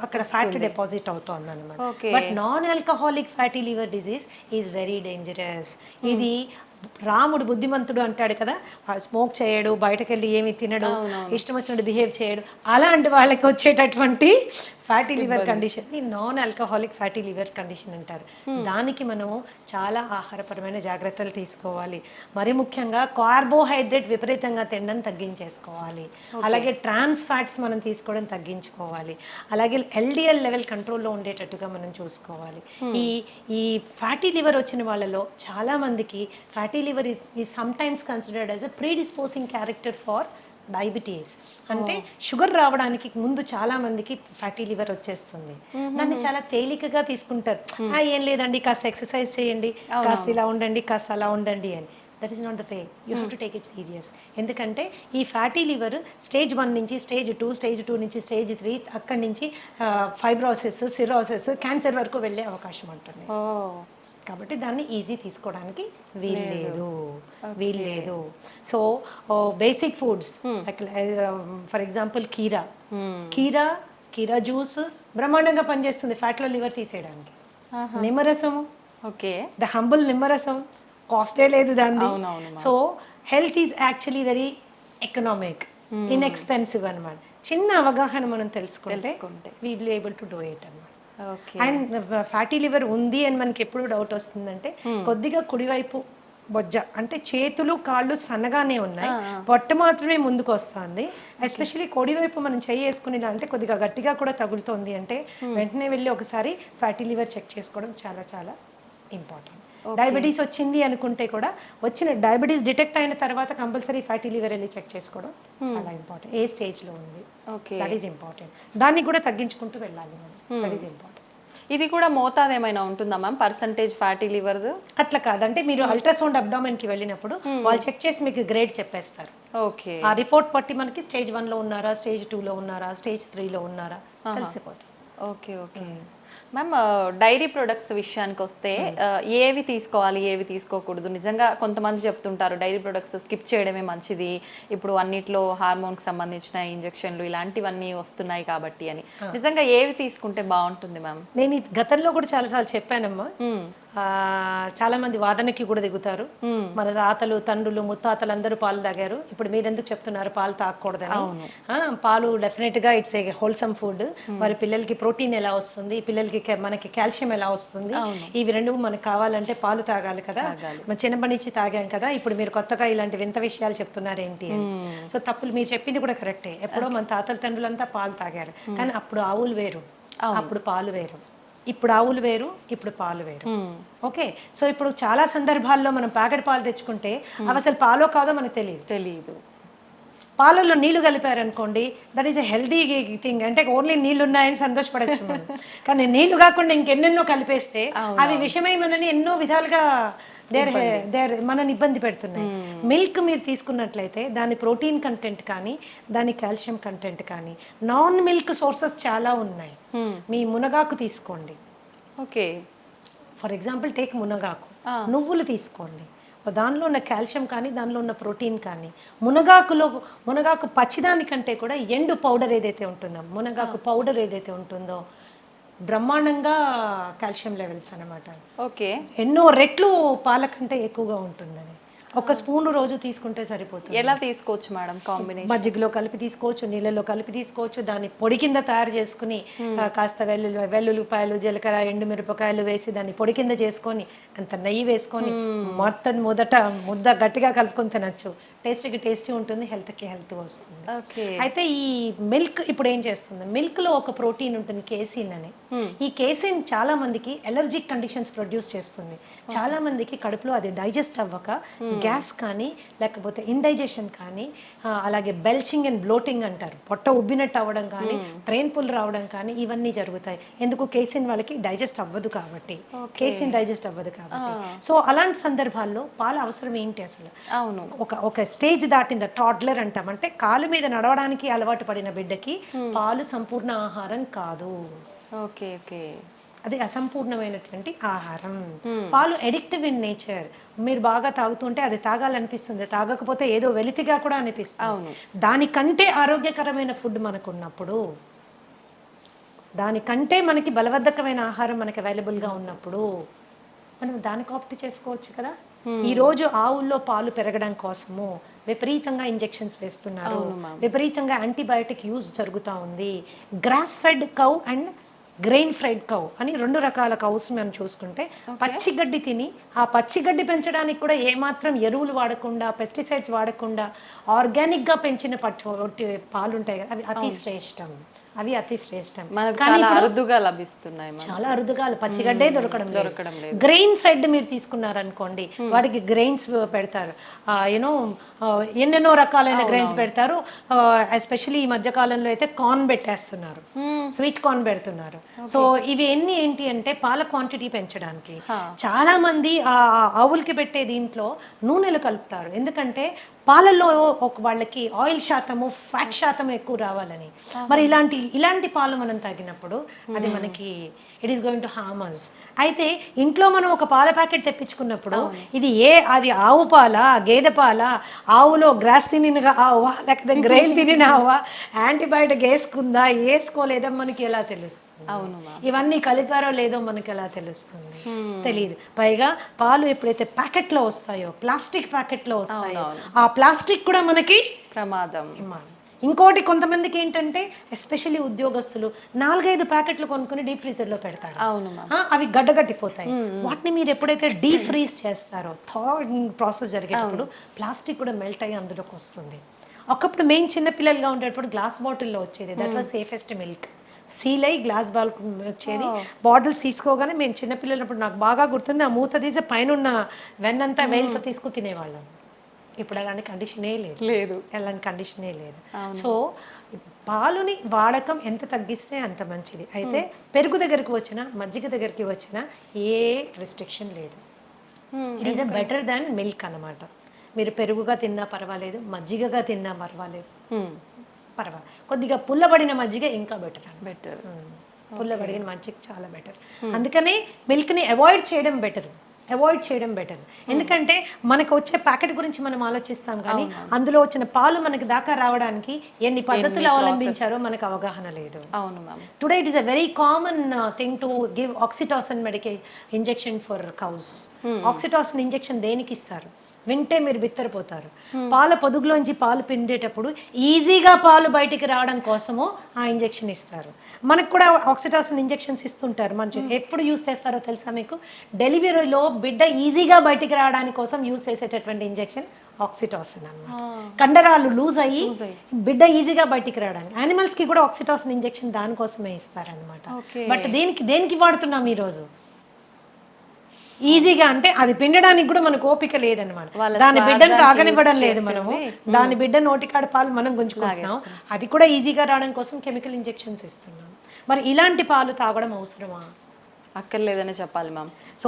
అక్కడ ఫ్యాట్ డిపాజిట్ అవుతుంది అనమాట. But non alcoholic fatty liver disease is very dangerous. ఇది రాముడు బుద్ధిమంతుడు అంటాడు కదా, స్మోక్ చేయడు, బయటకు వెళ్ళి ఏమి తినడు, ఇష్టం వచ్చినట్టు బిహేవ్ చేయడు, అలాంటి వాళ్ళకి వచ్చేటటువంటి ఫ్యాటీ లివర్ కండిషన్ ని non alcoholic fatty liver condition అంటారు. దానికి మనము చాలా ఆహారపరమైన జాగ్రత్తలు తీసుకోవాలి. మరి ముఖ్యంగా కార్బోహైడ్రేట్ విపరీతంగా తినడం తగ్గించేసుకోవాలి. అలాగే ట్రాన్స్ ఫ్యాట్స్ మనం తీసుకోవడం తగ్గించుకోవాలి. అలాగే ఎల్డిఎల్ లెవెల్ కంట్రోల్లో ఉండేటట్టుగా మనం చూసుకోవాలి. ఈ ఫ్యాటీ లివర్ వచ్చిన వాళ్ళలో చాలా మందికి fatty liver is sometimes considered as a predisposing character for diabetes. అంటే షుగర్ రావడానికి ముందు చాలా మందికి ఫ్యాటీ లివర్ వచ్చేస్తుంది. దాన్ని చాలా తేలికగా తీసుకుంటారు. ఏం లేదండి, కాస్త ఎక్సర్సైజ్ చేయండి, కాస్త ఇలా ఉండండి, కాస్త అలా ఉండండి అని. That is not the way. You have to take it serious. ఎందుకంటే ఈ ఫ్యాటీ లివర్ స్టేజ్ 1 నుంచి స్టేజ్ 2, స్టేజ్ 2 నుంచి స్టేజ్ 3, అక్కడి నుంచి ఫైబ్రోసిస్, సిరోసిస్, క్యాన్సర్ వరకు వెళ్ళే అవకాశం ఉంటుంది. కాబట్టి దాన్ని ఈజీ తీసుకోవడానికి వీల్లేదు. So basic foods for example కీరా జ్యూస్ బ్రహ్మాండంగా పనిచేస్తుంది ఫ్యాట్లో లివర్ తీసేయడానికి. నిమ్మరసము, ఓకే, ద హంబుల్ నిమ్మరసం, కాస్టే లేదు దాన్ని. So health is actually very economic, inexpensive అనమాట. చిన్న అవగాహన మనం తెలుసుకుంటే we will able to do it అనమాట. అండ్ ఫ్యాటీ లివర్ ఉంది అని మనకి ఎప్పుడు డౌట్ వస్తుందంటే, కొద్దిగా కుడివైపు బొజ్జ అంటే చేతులు కాళ్ళు సన్నగానే ఉన్నాయి, పొట్ట మాత్రమే ముందుకు వస్తుంది. ఎస్పెషల్లీ కుడివైపు మనం చేయి వేసుకుని అంటే కొద్దిగా గట్టిగా కూడా తగులుతోంది అంటే వెంటనే వెళ్ళి ఒకసారి ఫ్యాటీ లివర్ చెక్ చేసుకోవడం చాలా చాలా ఇంపార్టెంట్. డయాబెటీస్ వచ్చింది అనుకుంటే కూడా వచ్చిన డయాబెటీస్ డిటెక్ట్ అయిన తర్వాత కంపల్సరీ ఫ్యాటీ లివర్ వెళ్ళి చెక్ చేసుకోవడం చాలా ఇంపార్టెంట్. ఏ స్టేజ్లో ఉంది, దట్ ఈస్ ఇంపార్టెంట్. దాన్ని కూడా తగ్గించుకుంటూ వెళ్ళాలి మనం, దట్ ఈస్ ఇంపార్టెంట్. ఇది కూడా మోతాదు ఏమైనా ఉంటుందా మ్యామ్, పర్సంటేజ్ ఫ్యాటీ లివర్? అట్లా కాదంటే మీరు అల్ట్రాసౌండ్ అబ్డామెన్కి వెళ్ళినప్పుడు వాళ్ళు చెక్ చేసి మీకు గ్రేడ్ చెప్పేస్తారు. ఓకే. ఆ రిపోర్ట్ బట్టి మనకి స్టేజ్ 1లో ఉన్నారా, స్టేజ్ 2లో ఉన్నారా, స్టేజ్ 3లో ఉన్నారా తెలిసిపోతుంది. Okay okay ma'am, dairy products విషయానికి వస్తే ఏవి తీసుకోవాలి, ఏవి తీసుకోకూడదు? నిజంగా కొంతమంది చెప్తుంటారు డైరీ ప్రొడక్ట్స్ స్కిప్ చేయడమే మంచిది, ఇప్పుడు అన్నిట్లో హార్మోన్కి సంబంధించిన ఇంజెక్షన్లు ఇలాంటివన్నీ వస్తున్నాయి కాబట్టి అని. నిజంగా ఏవి తీసుకుంటే బాగుంటుంది మ్యామ్? నేను గతంలో కూడా చాలాసార్లు చెప్పానమ్మా. చాలా మంది వాదనకి కూడా దిగుతారు. మన తాతలు, తండ్రులు, ముత్తాతలు అందరూ పాలు తాగారు, ఇప్పుడు మీరెందుకు చెప్తున్నారు పాలు తాగకూడదని? పాలు డెఫినెట్ గా ఇట్స్ ఏ హోల్సమ్ ఫుడ్. మరి పిల్లలకి ప్రోటీన్ ఎలా వస్తుంది, పిల్లలకి మనకి కాల్షియం ఎలా వస్తుంది, ఇవి రెండు మనకు కావాలంటే పాలు తాగాలి కదా. మన చిన్నప్పటి నుంచి తాగాం కదా, ఇప్పుడు మీరు కొత్తగా ఇలాంటి వింత విషయాలు చెప్తున్నారు ఏంటి అని. సో తప్పులు మీరు చెప్పింది కూడా కరెక్టే. ఎప్పుడో మన తాతల తండ్రులంతా పాలు తాగారు, కానీ అప్పుడు ఆవులు వేరు, అప్పుడు పాలు వేరు. ఇప్పుడు ఆవులు వేరు, ఇప్పుడు పాలు వేరు. ఓకే. సో ఇప్పుడు చాలా సందర్భాల్లో మనం ప్యాకెట్ పాలు తెచ్చుకుంటే అవి అసలు పాలో కాదో మనకు తెలియదు. పాలల్లో నీళ్లు కలిపారనుకోండి, that is a healthy thing. అంటే ఓన్లీ నీళ్లు ఉన్నాయని సంతోషపడచ్చు మనం, కానీ నీళ్లు కాకుండా ఇంకెన్నెన్నో కలిపేస్తే అవి విషమై మనని ఎన్నో విధాలుగా మనని ఇబ్బంది పెడుతున్నాయి. మిల్క్ మీరు తీసుకున్నట్లయితే దాని ప్రోటీన్ కంటెంట్ కానీ, దాని కాల్షియం కంటెంట్ కానీ, నాన్ మిల్క్ సోర్సెస్ చాలా ఉన్నాయి. మీ మునగాకు తీసుకోండి, ఓకే, ఫర్ ఎగ్జాంపుల్ టేక్ మునగాకు. నువ్వులు తీసుకోండి, దానిలో ఉన్న కాల్షియం కానీ, దానిలో ఉన్న ప్రోటీన్ కానీ. మునగాకు పచ్చిదానికంటే కూడా ఎండు పౌడర్ ఏదైతే ఉంటుందో, మునగాకు పౌడర్ ఏదైతే ఉంటుందో బ్రహ్మాండంగా కాల్షియం లెవెల్స్ అనమాట. ఓకే. ఎన్నో రెట్లు పాల కంటే ఎక్కువగా ఉంటుందని. ఒక స్పూన్ రోజు తీసుకుంటే సరిపోతుంది. ఎలా తీసుకోవచ్చు మేడం? కాంబినేషన్ మజ్జిగలో కలిపి తీసుకోవచ్చు, నీళ్ళలో కలిపి తీసుకోవచ్చు. దాన్ని పొడి కింద తయారు చేసుకుని కాస్త వెల్లుల్లిపాయలు, జీలకర్ర, ఎండుమిరపకాయలు వేసి దాన్ని పొడి కింద చేసుకొని అంత నెయ్యి వేసుకొని మొదట ముద్ద గట్టిగా కలుపుకొని తినచ్చు. టేస్టీ ఉంటుంది, హెల్త్కి హెల్త్ వస్తుంది. ఓకే. అయితే ఈ మిల్క్ ఇప్పుడు ఏం చేస్తుంది, మిల్క్లో ఒక ప్రోటీన్ ఉంటుంది కేసిన్ అని. ఈ కేసిన్ చాలా మందికి ఎలర్జిక్ కండిషన్స్ ప్రొడ్యూస్ చేస్తుంది. చాలా మందికి కడుపులో అది డైజెస్ట్ అవ్వక గ్యాస్ కానీ లేకపోతే ఇండైజెషన్ కానీ అలాగే బెల్చింగ్ అండ్ బ్లోటింగ్ అంటారు, పొట్ట ఉబ్బినట్టు అవ్వడం కానీ త్రేన్పులు రావడం కానీ ఇవన్నీ జరుగుతాయి. ఎందుకు, కేసిన్ వాళ్ళకి డైజెస్ట్ అవ్వదు కాబట్టి, కేసిన్ డైజెస్ట్ అవ్వదు కాబట్టి. సో అలాంటి సందర్భాల్లో పాల అవసరం ఏంటి అసలు? అవును. ఒక స్టేజ్ దాటింది, టాడ్లర్ అంటాం, అంటే కాలు మీద నడవడానికి అలవాటు పడిన బిడ్డకి పాలు సంపూర్ణ ఆహారం కాదు. ఓకే. ఓకే. అది అసంపూర్ణమైనటువంటి ఆహారం. పాలు ఎడిక్టివ్ ఇన్ నేచర్. మీరు బాగా తాగుతుంటే అది తాగాలనిపిస్తుంది, తాగకపోతే ఏదో వెలితిగా కూడా అనిపిస్తుంది. దానికంటే ఆరోగ్యకరమైన ఫుడ్ మనకు ఉన్నప్పుడు, దానికంటే మనకి బలవర్ధకమైన ఆహారం మనకి అవైలబుల్గా ఉన్నప్పుడు మనం దానికి ఆప్ట్ చేసుకోవచ్చు కదా. ఈ రోజు ఆవుల్లో పాలు పెరగడం కోసము విపరీతంగా ఇంజెక్షన్స్ వేస్తున్నారు, విపరీతంగా యాంటీబయాటిక్ యూజ్ జరుగుతూ ఉంది. Grass fed cow and grain fed cow అని 2 రకాల కౌస్ మనం చూసుకుంటే, పచ్చిగడ్డి తిని ఆ పచ్చిగడ్డి పెంచడానికి కూడా ఏమాత్రం ఎరువులు వాడకుండా, పెస్టిసైడ్స్ వాడకుండా ఆర్గానిక్గా పెంచిన పాలు ఉంటాయి కదా, అవి అతి శ్రేష్టం. చాలా అరుదుగా లభిస్తున్నాయి. చాలా అరుదుగా, పచ్చిగడ్డే దొరకడం లేదు. గ్రెయిన్ ఫెడ్ మీరు తీసుకున్నారనుకోండి, వాటికి గ్రెయిన్స్ పెడతారు, యూనో ఎన్నెన్నో రకాలైన గ్రెయిన్స్ పెడతారు. ఎస్పెషల్లీ ఈ మధ్య కాలంలో అయితే కార్న్ పెట్టేస్తున్నారు, స్వీట్ కార్న్ పెడుతున్నారు. సో ఇవి ఏంటి అంటే పాల క్వాంటిటీ పెంచడానికి. చాలా మంది ఆ ఆవులకి పెట్టే దీంట్లో నూనెలు కలుపుతారు, ఎందుకంటే పాలల్లో వాళ్ళకి ఆయిల్ శాతము, ఫ్యాట్ శాతం ఎక్కువ రావాలని. మరి ఇలాంటి పాలు మనం తాగినప్పుడు అది మనకి it is going to harm us. అయితే ఇంట్లో మనం ఒక పాల ప్యాకెట్ తెప్పించుకున్నప్పుడు అది ఆవు పాల, గేదె పాల, ఆవులో గ్రాస్ తినిన ఆవా లేకపోతే గ్రెయిన్ తినిన ఆవా, యాంటీబయాటిక్ వేసుకుందా వేసుకోలేదా మనకి ఎలా తెలుస్తుంది? ఇవన్నీ కలిపారో లేదో మనకి ఎలా తెలుస్తుంది? తెలియదు. పైగా పాలు ఎప్పుడైతే ప్యాకెట్లో వస్తాయో, ప్లాస్టిక్ ప్యాకెట్లో వస్తాయో, ఆ ప్లాస్టిక్ కూడా మనకి ప్రమాదం. ఇంకోటి, కొంతమందికి ఏంటంటే ఎస్పెషల్లీ ఉద్యోగస్తులు 4-5 ప్యాకెట్లు కొనుక్కుని డీప్ ఫ్రీజర్లో పెడతారు, అవి గడ్డగట్టిపోతాయి. వాటిని మీరు ఎప్పుడైతే డీప్ ఫ్రీజ్ చేస్తారో, థాయింగ్ ప్రాసెస్ జరిగేటప్పుడు ప్లాస్టిక్ కూడా మెల్ట్ అయ్యి అందులోకి వస్తుంది. ఒకప్పుడు మేము చిన్నపిల్లలుగా ఉండేటప్పుడు గ్లాస్ బాటిల్లో వచ్చేది, that was safest milk. Seal అయ్యి గ్లాస్ బాల్ వచ్చేది, బాటిల్స్ తీసుకోగానే మేము చిన్నపిల్లలప్పుడు నాకు బాగా గుర్తుంది, ఆ మూత తీసి పైన ఉన్న వెన్నంతా వేలుతో తీసుకుని తినేవాళ్ళం. ఇప్పుడు అలాంటి కండిషనే లేదు. సో పాలుని వాడకం ఎంత తగ్గిస్తే అంత మంచిది. అయితే పెరుగు దగ్గరికి వచ్చినా, మజ్జిగ దగ్గరికి వచ్చినా ఏ రెస్ట్రిక్షన్ లేదు. It is better than milk అన్నమాట. మీరు పెరుగుగా తిన్నా పర్వాలేదు, మజ్జిగగా తిన్నా పర్వాలేదు. కొద్దిగా పుల్లబడిన మజ్జిగ ఇంకా బెటర్. పుల్లబడిన మజ్జిగ చాలా బెటర్. అందుకని మిల్క్ని అవాయిడ్ చేయడం బెటర్. ఎందుకంటే మనకు వచ్చే ప్యాకెట్ గురించి మనం ఆలోచిస్తాం, కానీ అందులో వచ్చిన పాలు మనకి దాకా రావడానికి ఎన్ని పద్ధతులు అవలంబించారో మనకు అవగాహన లేదు. Today it is a very common thing to give oxytocin injection for cows. Oxytocin injection దేనికి ఇస్తారు వింటే మీరు బిత్తరపోతారు. పాల పొదుగులోంచి పాలు పిండేటప్పుడు ఈజీగా పాలు బయటికి రావడం కోసము ఆ ఇంజెక్షన్ ఇస్తారు. మనకు కూడా ఆక్సిటాసిన్ ఇంజెక్షన్స్ ఇస్తుంటారు. మనం ఎప్పుడు యూస్ చేస్తారో తెలుసా మీకు? డెలివరీలో బిడ్డ ఈజీగా బయటికి రావడానికి కోసం యూస్ చేసేటటువంటి ఇంజెక్షన్ ఆక్సిటాసిన్ అన్నమాట. కండరాలు లూజ్ అయ్యి బిడ్డ ఈజీగా బయటికి రావడానికి. యానిమల్స్ కి కూడా ఆక్సిటాసిన్ ఇంజెక్షన్ దానికోసమే ఇస్తారనమాట. బట్ దేనికి వాడుతున్నాం ఈరోజు? ఈజీగా, అంటే అది పిండడానికి కూడా మనకు ఓపిక లేదనమాట. దాని బిడ్డను తాగనివ్వడం లేదు మనము, దాని బిడ్డ నోటికాడ పాలు మనం గుంజుకుంటున్నాం. అది కూడా ఈజీగా రావడం కోసం కెమికల్ ఇంజెక్షన్స్ ఇస్తున్నాం. మరి ఇలాంటి పాలు తాగడం అవసరమా? అక్కర్లేదనే చెప్పాలి ma'am. So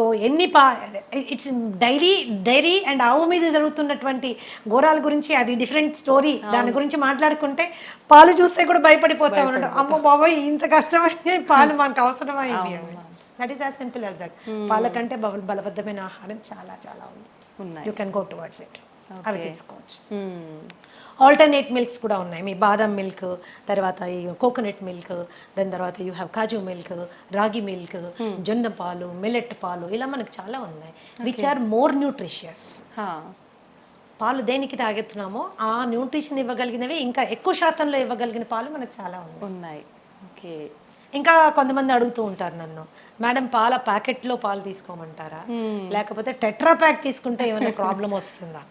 it's dairy and ఆవు మీద జరుగుతున్నటువంటి ఘోరాల గురించి అది డిఫరెంట్ స్టోరీ. దాని గురించి మాట్లాడుకుంటే పాలు చూస్తే కూడా భయపడిపోతాం అన్నట్టు. అమ్మో బాబోయ్, ఇంత కష్టమైన పాలు మనకు అవసరమైంది అని. That is as simple as that. పాల కంటే బలబద్ధమైన ఆహారం చాలా చాలా ఉంది. You can go towards it. అవి తీసుకోవచ్చు. ఆల్టర్నేట్ మిల్క్స్ కూడా ఉన్నాయి. మీ బాదం మిల్క్, తర్వాత ఈ కోకోనట్ మిల్క్, దాని తర్వాత యూ హ్యావ్ కాజు మిల్క్, రాగి మిల్క్, జొన్న పాలు, మిల్లెట్ పాలు, ఇలా మనకు చాలా ఉన్నాయి విచ్ ఆర్ మోర్ న్యూట్రిషియస్. పాలు దేనికి తాగెత్తున్నామో ఆ న్యూట్రిషన్ ఇవ్వగలిగినవి, ఇంకా ఎక్కువ శాతంలో ఇవ్వగలిగిన పాలు మనకు చాలా ఉన్నాయి. ఓకే. ఇంకా కొంతమంది అడుగుతూ ఉంటారు నన్ను, మేడం పాల ప్యాకెట్లో పాలు తీసుకోమంటారా, లేకపోతే టెట్రా ప్యాక్ తీసుకుంటే ఏమైనా ప్రాబ్లం వస్తుందా?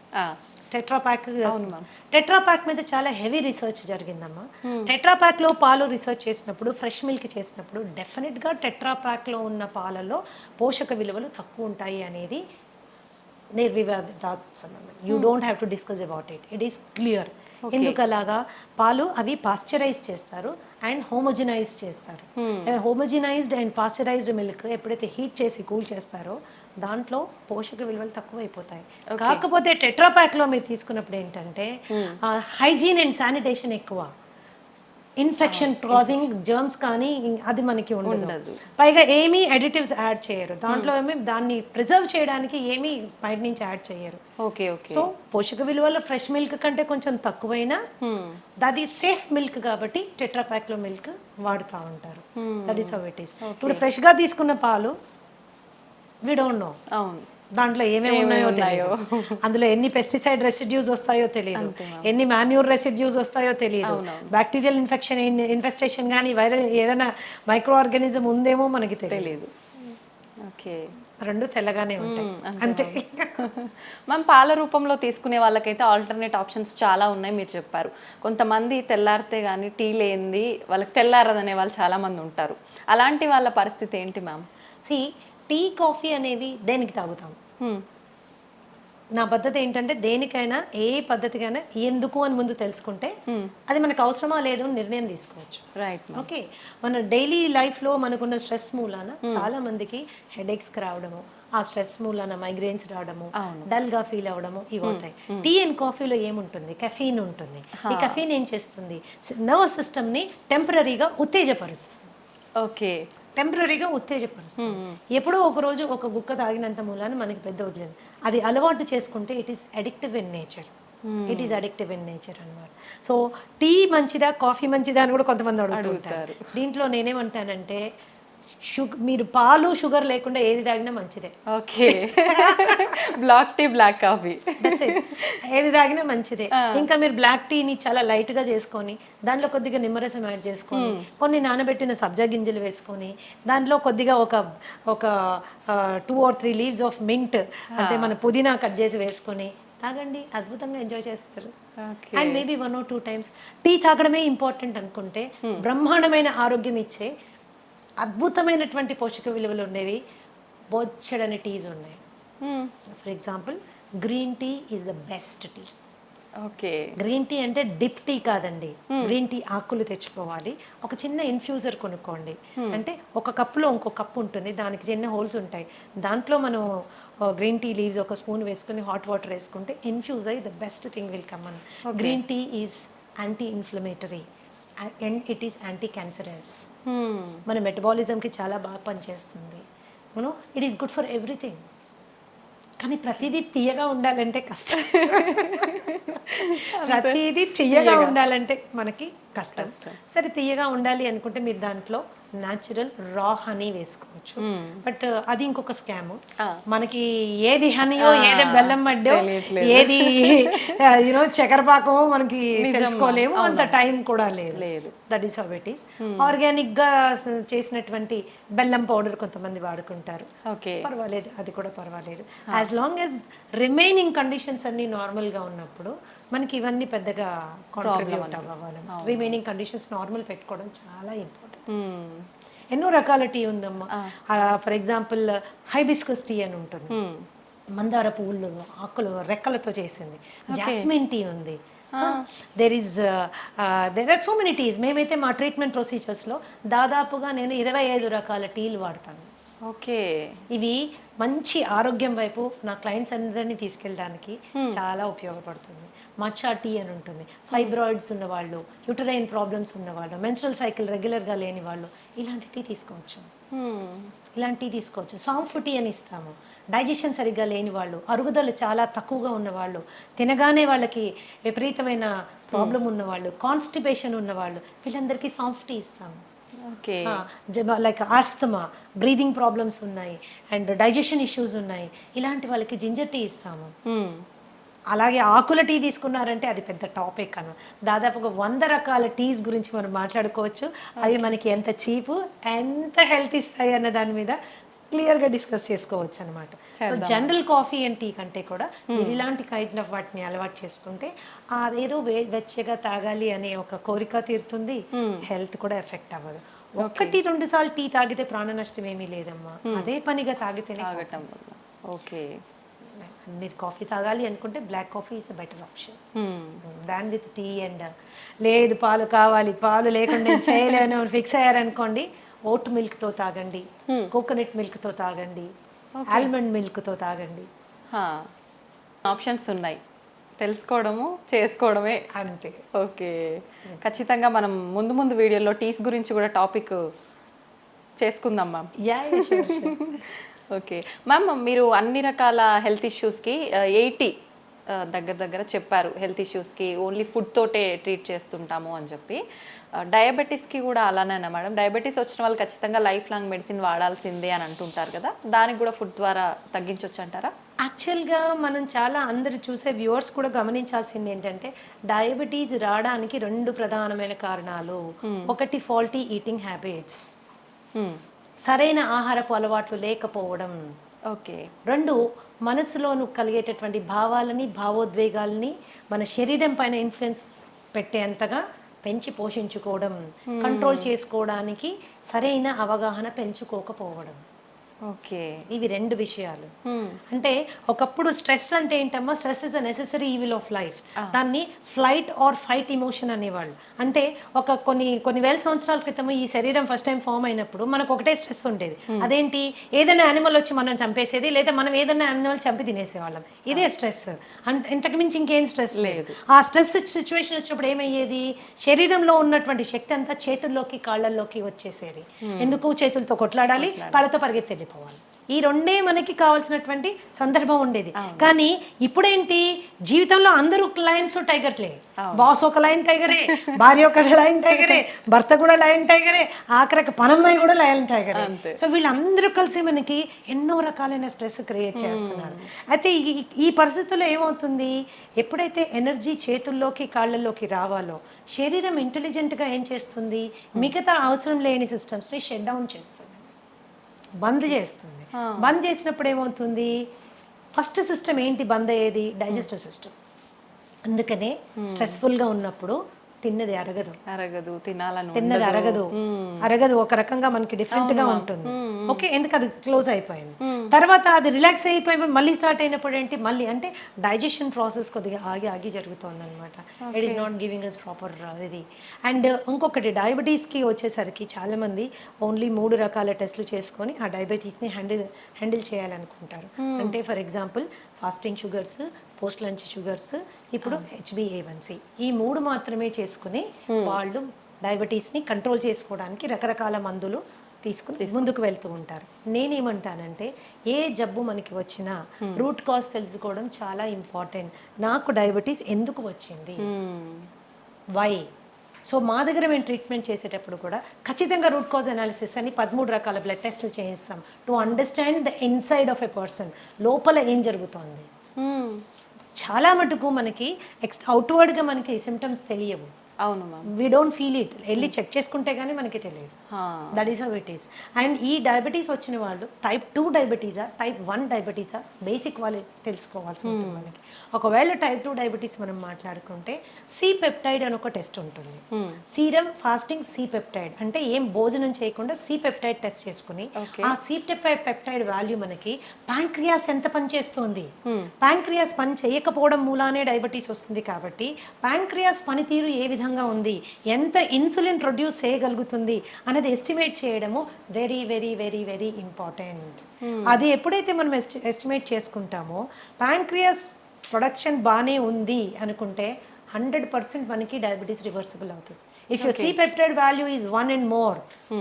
టెట్రాపాక్. అవును మ్యామ్. టెట్రాపాక్ మీద చాలా హెవీ రీసెర్చ్ జరిగిందమ్మా. టెట్రాపాక్లో పాలు రీసెర్చ్ చేసినప్పుడు, ఫ్రెష్ మిల్క్ చేసినప్పుడు డెఫినెట్గా టెట్రాపాక్లో ఉన్న పాలలో పోషక విలువలు తక్కువ ఉంటాయి అనేది నిర్వివాదాస్పదం. You don't have to discuss about it. It is clear. ఎందుకు అలాగా? పాలు అవి పాస్చరైజ్ చేస్తారు అండ్ హోమోజినైజ్ చేస్తారు. హోమోజినైజ్డ్ అండ్ పాస్చరైజ్డ్ మిల్క్ ఎప్పుడైతే హీట్ చేసి కూల్ చేస్తారో దాంట్లో పోషక విలువలు తక్కువైపోతాయి. కాకపోతే టెట్రాపాక్లో మీరు తీసుకున్నప్పుడు ఏంటంటే హైజీన్ అండ్ శానిటేషన్ ఎక్కువ, ఇన్ఫెక్షన్ కాజింగ్ జర్మ్స్ కానీ అది మనకి ఉండదు. పైగా ఏమీ అడిటివ్స్ యాడ్ చేయరు దాంట్లో. ఏమి దాన్ని ప్రిజర్వ్ చేయడానికి ఏమీ బయట నుంచి యాడ్ చేయరు. Okay okay. సో పోషక విలువలు ఫ్రెష్ మిల్క్ కంటే కొంచెం తక్కువైనా అది సేఫ్ మిల్క్ కాబట్టి టెట్రాపాక్ లో మిల్క్ వాడుతూ ఉంటారు. That is how it is. ఇప్పుడు ఫ్రెష్ గా తీసుకున్న పాలు వి డోంట్ నో అవును దాంట్లో ఏమేమి ఉన్నాయో తెలియదు, అందులో ఎన్ని పెస్టిసైడ్ రెసిడ్యూస్ వస్తాయో తెలియదు, ఎన్ని మాన్యూర్ రెసిడ్యూస్ వస్తాయో తెలియదు, బ్యాక్టీరియల్ ఇన్ఫెస్టేషన్ కానీ వైరల్ ఏదైనా మైక్రో ఆర్గానిజం ఉందేమో మనకి తెలియదు. ఓకే. రెండు తెల్లగానే ఉంటాయి అంతే. మనం పాల రూపంలో తీసుకునే వాళ్ళకైతే ఆల్టర్నేట్ ఆప్షన్స్ చాలా ఉన్నాయి మీరు చెప్పారు. కొంతమంది తెల్లారితే కానీ టీ లేనిది వాళ్ళకి తెల్లారదనే వాళ్ళు చాలా మంది ఉంటారు. అలాంటి వాళ్ళ పరిస్థితి ఏంటి మ్యామ్? టీ కాఫీ అనేవి దేనికి తాగుతాం? నా పద్ధతి ఏంటంటే దేనికైనా ఏ పద్ధతికైనా ఎందుకు అని ముందు తెలుసుకుంటే అది మనకు అవసరమా లేదు అని నిర్ణయం తీసుకోవచ్చు. రైట్. ఓకే. మన డైలీ లైఫ్లో మనకున్న స్ట్రెస్ మూలాన చాలా మందికి హెడేక్స్ రావడము, ఆ స్ట్రెస్ మూలాన మైగ్రేన్స్ రావడము, డల్ గా ఫీల్ అవ్వడము ఇవి అవుతాయి. టీ అండ్ కాఫీలో ఏముంటుంది? కెఫీన్ ఉంటుంది. ఈ కెఫీన్ ఏం చేస్తుంది? నర్వస్ సిస్టమ్ ని టెంపరీగా ఉత్తేజపరుస్తుంది. ఓకే. టెంపరీగా ఉత్తేజపరుస్తుంది. ఎప్పుడో ఒక రోజు ఒక గుక్క తాగినంత మూలాన మనకి పెద్ద వదిలేదు. అది అలవాటు చేసుకుంటే it is addictive in nature. It is addictive in nature అన్నమాట. సో టీ మంచిదా కాఫీ మంచిదా అని కూడా కొంతమంది అడుగుతుంటారు. దీంట్లో నేనేమంటానంటే మీరు పాలు షుగర్ లేకుండా ఏది తాగినా మంచిదే. Okay. Black tea black coffee ఏది తాగినా మంచిదే. ఇంకా మీరు బ్లాక్ టీని చాలా లైట్ గా చేసుకొని దాంట్లో కొద్దిగా నిమ్మరసం యాడ్ చేసుకొని కొన్ని నానబెట్టిన సబ్జా గింజలు వేసుకొని దాంట్లో కొద్దిగా ఒక 2 or 3 లీవ్స్ ఆఫ్ మింట్ అంటే మన పుదీనా కట్ చేసి వేసుకొని తాగండి, అద్భుతంగా ఎంజాయ్ చేస్తారు. And maybe 1 or 2 times tea తాగడమే ఇంపార్టెంట్ అనుకుంటే బ్రహ్మాండమైన ఆరోగ్యం ఇచ్చే అద్భుతమైనటువంటి పోషక విలువలు ఉండేవి బొచ్చడని టీస్ ఉన్నాయి. For example green tea is the best tea. Okay. Green tea అంటే డిప్ టీ కాదండి. గ్రీన్ టీ ఆకులు తెచ్చుకోవాలి, ఒక చిన్న ఇన్ఫ్యూజర్ కొనుక్కోండి. అంటే ఒక కప్పులో ఇంకో కప్పు ఉంటుంది, దానికి చిన్న హోల్స్ ఉంటాయి. దాంట్లో మనం గ్రీన్ టీ లీవ్స్ ఒక స్పూన్ వేసుకుని హాట్ వాటర్ వేసుకుంటే ఇన్ఫ్యూజ్ అయ్యి the best thing will come on. Green tea is anti inflammatory and it is anti cancerous. మన మెటబాలిజంకి చాలా బాగా పనిచేస్తుంది. It is good for everything. కానీ ప్రతిదీ తీయగా ఉండాలంటే కష్టం. ప్రతిదీ తీయగా ఉండాలంటే మనకి కష్టం. సరే తీయగా ఉండాలి అనుకుంటే మీరు దాంట్లో న్యాచురల్ రా హనీ వేసుకోవచ్చు. బట్ అది ఇంకొక స్కామ్. మనకి ఏది హనీయో ఏది బెల్లం మడ్డో ఏది చక్కెరపాకమో మనకి తెలుసుకోలేము, అంత టైం కూడా లేదు. That is how it is. Organic గా చేసినటువంటి బెల్లం పౌడర్ కొంతమంది వాడుకుంటారు, పర్వాలేదు, అది కూడా పర్వాలేదు. As long as remaining conditions అన్ని నార్మల్ గా ఉన్నప్పుడు మనకి ఇవన్నీ పెద్దగా కాంట్రిబ్యూట్ అవ్వాలి. రిమైనింగ్ కండిషన్స్ నార్మల్ పెట్టుకోవడం చాలా ఇంపార్టెంట్. ఎన్నో రకాల టీ ఉందమ్మా. ఫర్ ఎగ్జాంపుల్ హైబిస్కస్ టీ అని ఉంటుంది, మందార పువ్వులు ఆకులు రెక్కలతో చేసింది. జాస్మిన్ టీ ఉంది. There are so many teas. మేమైతే మా ట్రీట్మెంట్ ప్రొసీజర్స్లో దాదాపుగా నేను 25 రకాల టీలు వాడతాను. ఓకే. ఇవి మంచి ఆరోగ్యం వైపు నా క్లయింట్స్ అందరినీ తీసుకెళ్ళడానికి చాలా ఉపయోగపడుతుంది. మచ్చా టీ అని ఉంటుంది. ఫైబ్రాయిడ్స్ ఉన్నవాళ్ళు, యూటరైన్ ప్రాబ్లమ్స్ ఉన్నవాళ్ళు, మెన్స్ట్రల్ సైకిల్ రెగ్యులర్గా లేని వాళ్ళు ఇలాంటి టీ తీసుకోవచ్చు. సాంఫ్ టీ అని ఇస్తాము. డైజెషన్ సరిగ్గా లేని వాళ్ళు, అరుగుదల చాలా తక్కువగా ఉన్నవాళ్ళు, తినగానే వాళ్ళకి విపరీతమైన ప్రాబ్లం ఉన్నవాళ్ళు, కాన్స్టిపేషన్ ఉన్నవాళ్ళు, వీళ్ళందరికీ సాంఫ్ టీ ఇస్తాము. లైక్ ఆస్తమా, బ్రీదింగ్ ప్రాబ్లమ్స్ ఉన్నాయి అండ్ డైజెషన్ ఇష్యూస్ ఉన్నాయి, ఇలాంటి వాళ్ళకి జింజర్ టీ ఇస్తాము. అలాగే ఆకుల టీ తీసుకున్నారంటే అది పెద్ద టాపిక్ అన్న. దాదాపుగా 100 రకాల టీస్ గురించి మనం మాట్లాడుకోవచ్చు. అవి మనకి ఎంత చీపు, ఎంత హెల్త్ ఇస్తాయి అన్న దాని మీద క్లియర్గా డిస్కస్ చేసుకోవచ్చు అనమాట. So general coffee and tea కంటే కూడా మీరు ఇలాంటి కైండ్ ఆఫ్ వాటిని అలవాటు చేసుకుంటే అదేదో వెచ్చగా తాగాలి అనే ఒక కోరిక తీరుతుంది, హెల్త్ కూడా ఎఫెక్ట్ అవ్వదు. 1-2 సార్లు టీ తాగితే ప్రాణ నష్టం ఏమీ లేదమ్మా, అదే పనిగా తాగితేనే. తాగటం వల్ల ఓకే. మీరు కాఫీ తాగాలి అనుకుంటే black coffee is a better option than with tea. And లేదు పాలు కావాలి, పాలు లేకుండా నేను చేయలేను ఫిక్స్ అయ్యారనుకోండి, ఓట్ మిల్క్తో తాగండి, కోకోనట్ మిల్క్తో తాగండి, ఆల్మండ్ మిల్క్తో తాగండి. ఆప్షన్స్ ఉన్నాయి, తెలుసుకోవడము చేసుకోవడమే అంతే. ఓకే, ఖచ్చితంగా మనం ముందు ముందు వీడియోలో టీస్ గురించి కూడా టాపిక్ చేసుకుందాం మ్యామ్. ఓకే మ్యామ్, మీరు అన్ని రకాల హెల్త్ ఇష్యూస్కి 80 దగ్గర చెప్పారు. హెల్త్ ఇష్యూస్కి ఓన్లీ ఫుడ్ తోటే ట్రీట్ చేస్తుంటాము అని చెప్పి. డయాబెటీస్కి కూడా అలానేనా మేడం? డయాబెటీస్ వచ్చిన వాళ్ళు ఖచ్చితంగా లైఫ్ లాంగ్ మెడిసిన్ వాడాల్సిందే అని అంటుంటారు కదా, దానికి కూడా ఫుడ్ ద్వారా తగ్గించవచ్చు అంటారా? యాక్చువల్గా మనం చాలా అందరు చూసే వ్యూవర్స్ కూడా గమనించాల్సింది ఏంటంటే, డయాబెటీస్ రావడానికి 2 ప్రధానమైన కారణాలు. ఒకటి ఫాల్టీ ఈటింగ్ హ్యాబిట్స్, సరైన ఆహారపు అలవాట్లు లేకపోవడం. ఓకే. 2 మనసులోను కలిగేటటువంటి భావాలని భావోద్వేగాలని మన శరీరం పైన ఇన్ఫ్లుయెన్స్ పెట్టేంతగా పెంచి పోషించుకోవడం, కంట్రోల్ చేసుకోవడానికి సరైన అవగాహన పెంచుకోకపోవడం. ఓకే, ఇవి 2 విషయాలు. అంటే ఒకప్పుడు స్ట్రెస్ అంటే ఏంటమ్మా, stress is a necessary evil of life. దాన్ని ఫ్లైట్ ఆర్ ఫైట్ ఇమోషన్ అనేవాళ్ళు. అంటే కొన్ని వేల సంవత్సరాల క్రితం ఈ శరీరం ఫస్ట్ టైం ఫామ్ అయినప్పుడు మనకు ఒకటే స్ట్రెస్ ఉండేది. అదేంటి, ఏదైనా యానిమల్ వచ్చి మనం చంపేసేది, లేదా మనం ఏదైనా యానిమల్ చంపి తినేసేవాళ్ళం. ఇదే స్ట్రెస్, ఇంతకు మించి ఇంకేం స్ట్రెస్ లేదు. ఆ స్ట్రెస్ సిచ్యువేషన్ వచ్చినప్పుడు ఏమయ్యేది, శరీరంలో ఉన్నటువంటి శక్తి అంతా చేతుల్లోకి కాళ్ళల్లోకి వచ్చేసేది. ఎందుకు, చేతులతో కొట్లాడాలి, కాళ్ళతో పరిగెత్తేది పోవాలి. ఈ 2 మనకి కావాల్సినటువంటి సందర్భం ఉండేది. కానీ ఇప్పుడేంటి, జీవితంలో అందరూ లయన్స్ టైగర్లే. బాస్ ఒక లయన్ టైగరే, భార్య ఒక లయన్ టైగరే, భర్త కూడా లయన్ టైగరే, ఆఖరికి పనమ్మాయి కూడా లయన్ టైగరే. సో వీళ్ళందరూ కలిసి మనకి ఎన్నో రకాలైన స్ట్రెస్ క్రియేట్ చేస్తున్నారు. అయితే ఈ పరిస్థితుల్లో ఏమవుతుంది, ఎప్పుడైతే ఎనర్జీ చేతుల్లోకి కాళ్ళల్లోకి రావాలో, శరీరం ఇంటెలిజెంట్గా ఏం చేస్తుంది, మిగతా అవసరం లేని సిస్టమ్స్ని షట్ డౌన్ చేస్తుంది, బంద్ చేస్తుంది. బంద్ చేసినప్పుడు ఏమవుతుంది, ఫస్ట్ సిస్టమ్ ఏంటి బంద్ అయ్యేది, డైజెస్టివ్ సిస్టమ్. అందుకనే స్ట్రెస్ఫుల్గా ఉన్నప్పుడు తిన్నది అరగదు, తిన్నది అరగదు, ఒక రకంగా మనకి డిఫరెంట్ గా ఉంటుంది. ఓకే, ఎందుకు, అది క్లోజ్ అయిపోయింది. తర్వాత అది రిలాక్స్ అయిపోయి మళ్ళీ స్టార్ట్ అయినప్పుడు ఏంటి, మళ్ళీ అంటే డైజెషన్ ప్రాసెస్ కొద్దిగా ఆగి జరుగుతుంది అనమాట. It is not giving us proper ఇది. అండ్ ఇంకొకటి, డయాబెటీస్కి వచ్చేసరికి చాలా మంది ఓన్లీ 3 రకాల టెస్టులు చేసుకొని ఆ డయాబెటీస్ని హ్యాండిల్ చేయాలనుకుంటారు. అంటే for example fasting sugars, post lunch sugars, ఇప్పుడు HbA1c, ఈ 3 మాత్రమే చేసుకుని వాళ్ళు డయాబెటీస్ని కంట్రోల్ చేసుకోవడానికి రకరకాల మందులు తీసుకుని ముందుకు వెళ్తూ ఉంటారు. నేనేమంటానంటే, ఏ జబ్బు మనకి వచ్చినా రూట్ కాజ్ తెలుసుకోవడం చాలా ఇంపార్టెంట్. నాకు డయాబెటీస్ ఎందుకు వచ్చింది, వై. సో మా దగ్గర మేము ట్రీట్మెంట్ చేసేటప్పుడు కూడా ఖచ్చితంగా రూట్ కాజ్ అనాలిసిస్ అని 13 రకాల బ్లడ్ టెస్ట్లు చేయిస్తాం, to understand the inside of a person, లోపల ఏం జరుగుతోంది. చాలా మటుకు మనకి అవుట్వర్డ్గా మనకి సిమ్టమ్స్ తెలియవు. అవును ma'am, we don't feel it, వెళ్ళి చెక్ చేసుకుంటే కానీ మనకి తెలియదు. That is how it is. And ఈ డయాబెటీస్ వచ్చిన వాళ్ళు టైప్ 2 డయాబెటీసా, టైప్ 1 డయాబెటీసా, బేసిక్ వాళ్ళు తెలుసుకోవాల్సి ఉంటుంది మనకి. ఒకవేళ టైప్ 2 డయాబెటీస్ మనం మాట్లాడుకుంటే సి పెప్టైడ్ అని ఒక టెస్ట్ ఉంటుంది. సీరం ఫాస్టింగ్ సి పెప్టైడ్ అంటే ఏం భోజనం చేయకుండా సి పెప్టైడ్ టెస్ట్ చేసుకుని ఆ సి పెప్టైడ్ వాల్యూ మనకి ప్యాంక్రియాస్ ఎంత పనిచేస్తుంది, ప్యాంక్రియాస్ పని చేయకపోవడం మూలానే డయాబెటీస్ వస్తుంది. కాబట్టి ప్యాంక్రియాస్ పనితీరు ఏ విధంగా ఉంది, ఎంత ఇన్సులిన్ ప్రొడ్యూస్ చేయగలుగుతుంది అనేది ఎస్టిమేట్ చేయడము very very very very important. అది ఎప్పుడైతే మనం ఎస్టిమేట్ చేసుకుంటామో, ప్యాంక్రియాస్ ప్రొడక్షన్ బాగానే ఉంది అనుకుంటే 100% మనకి డయాబెటీస్ రివర్సిబుల్ అవుతుంది. If you're C-peptide value is 1 and more,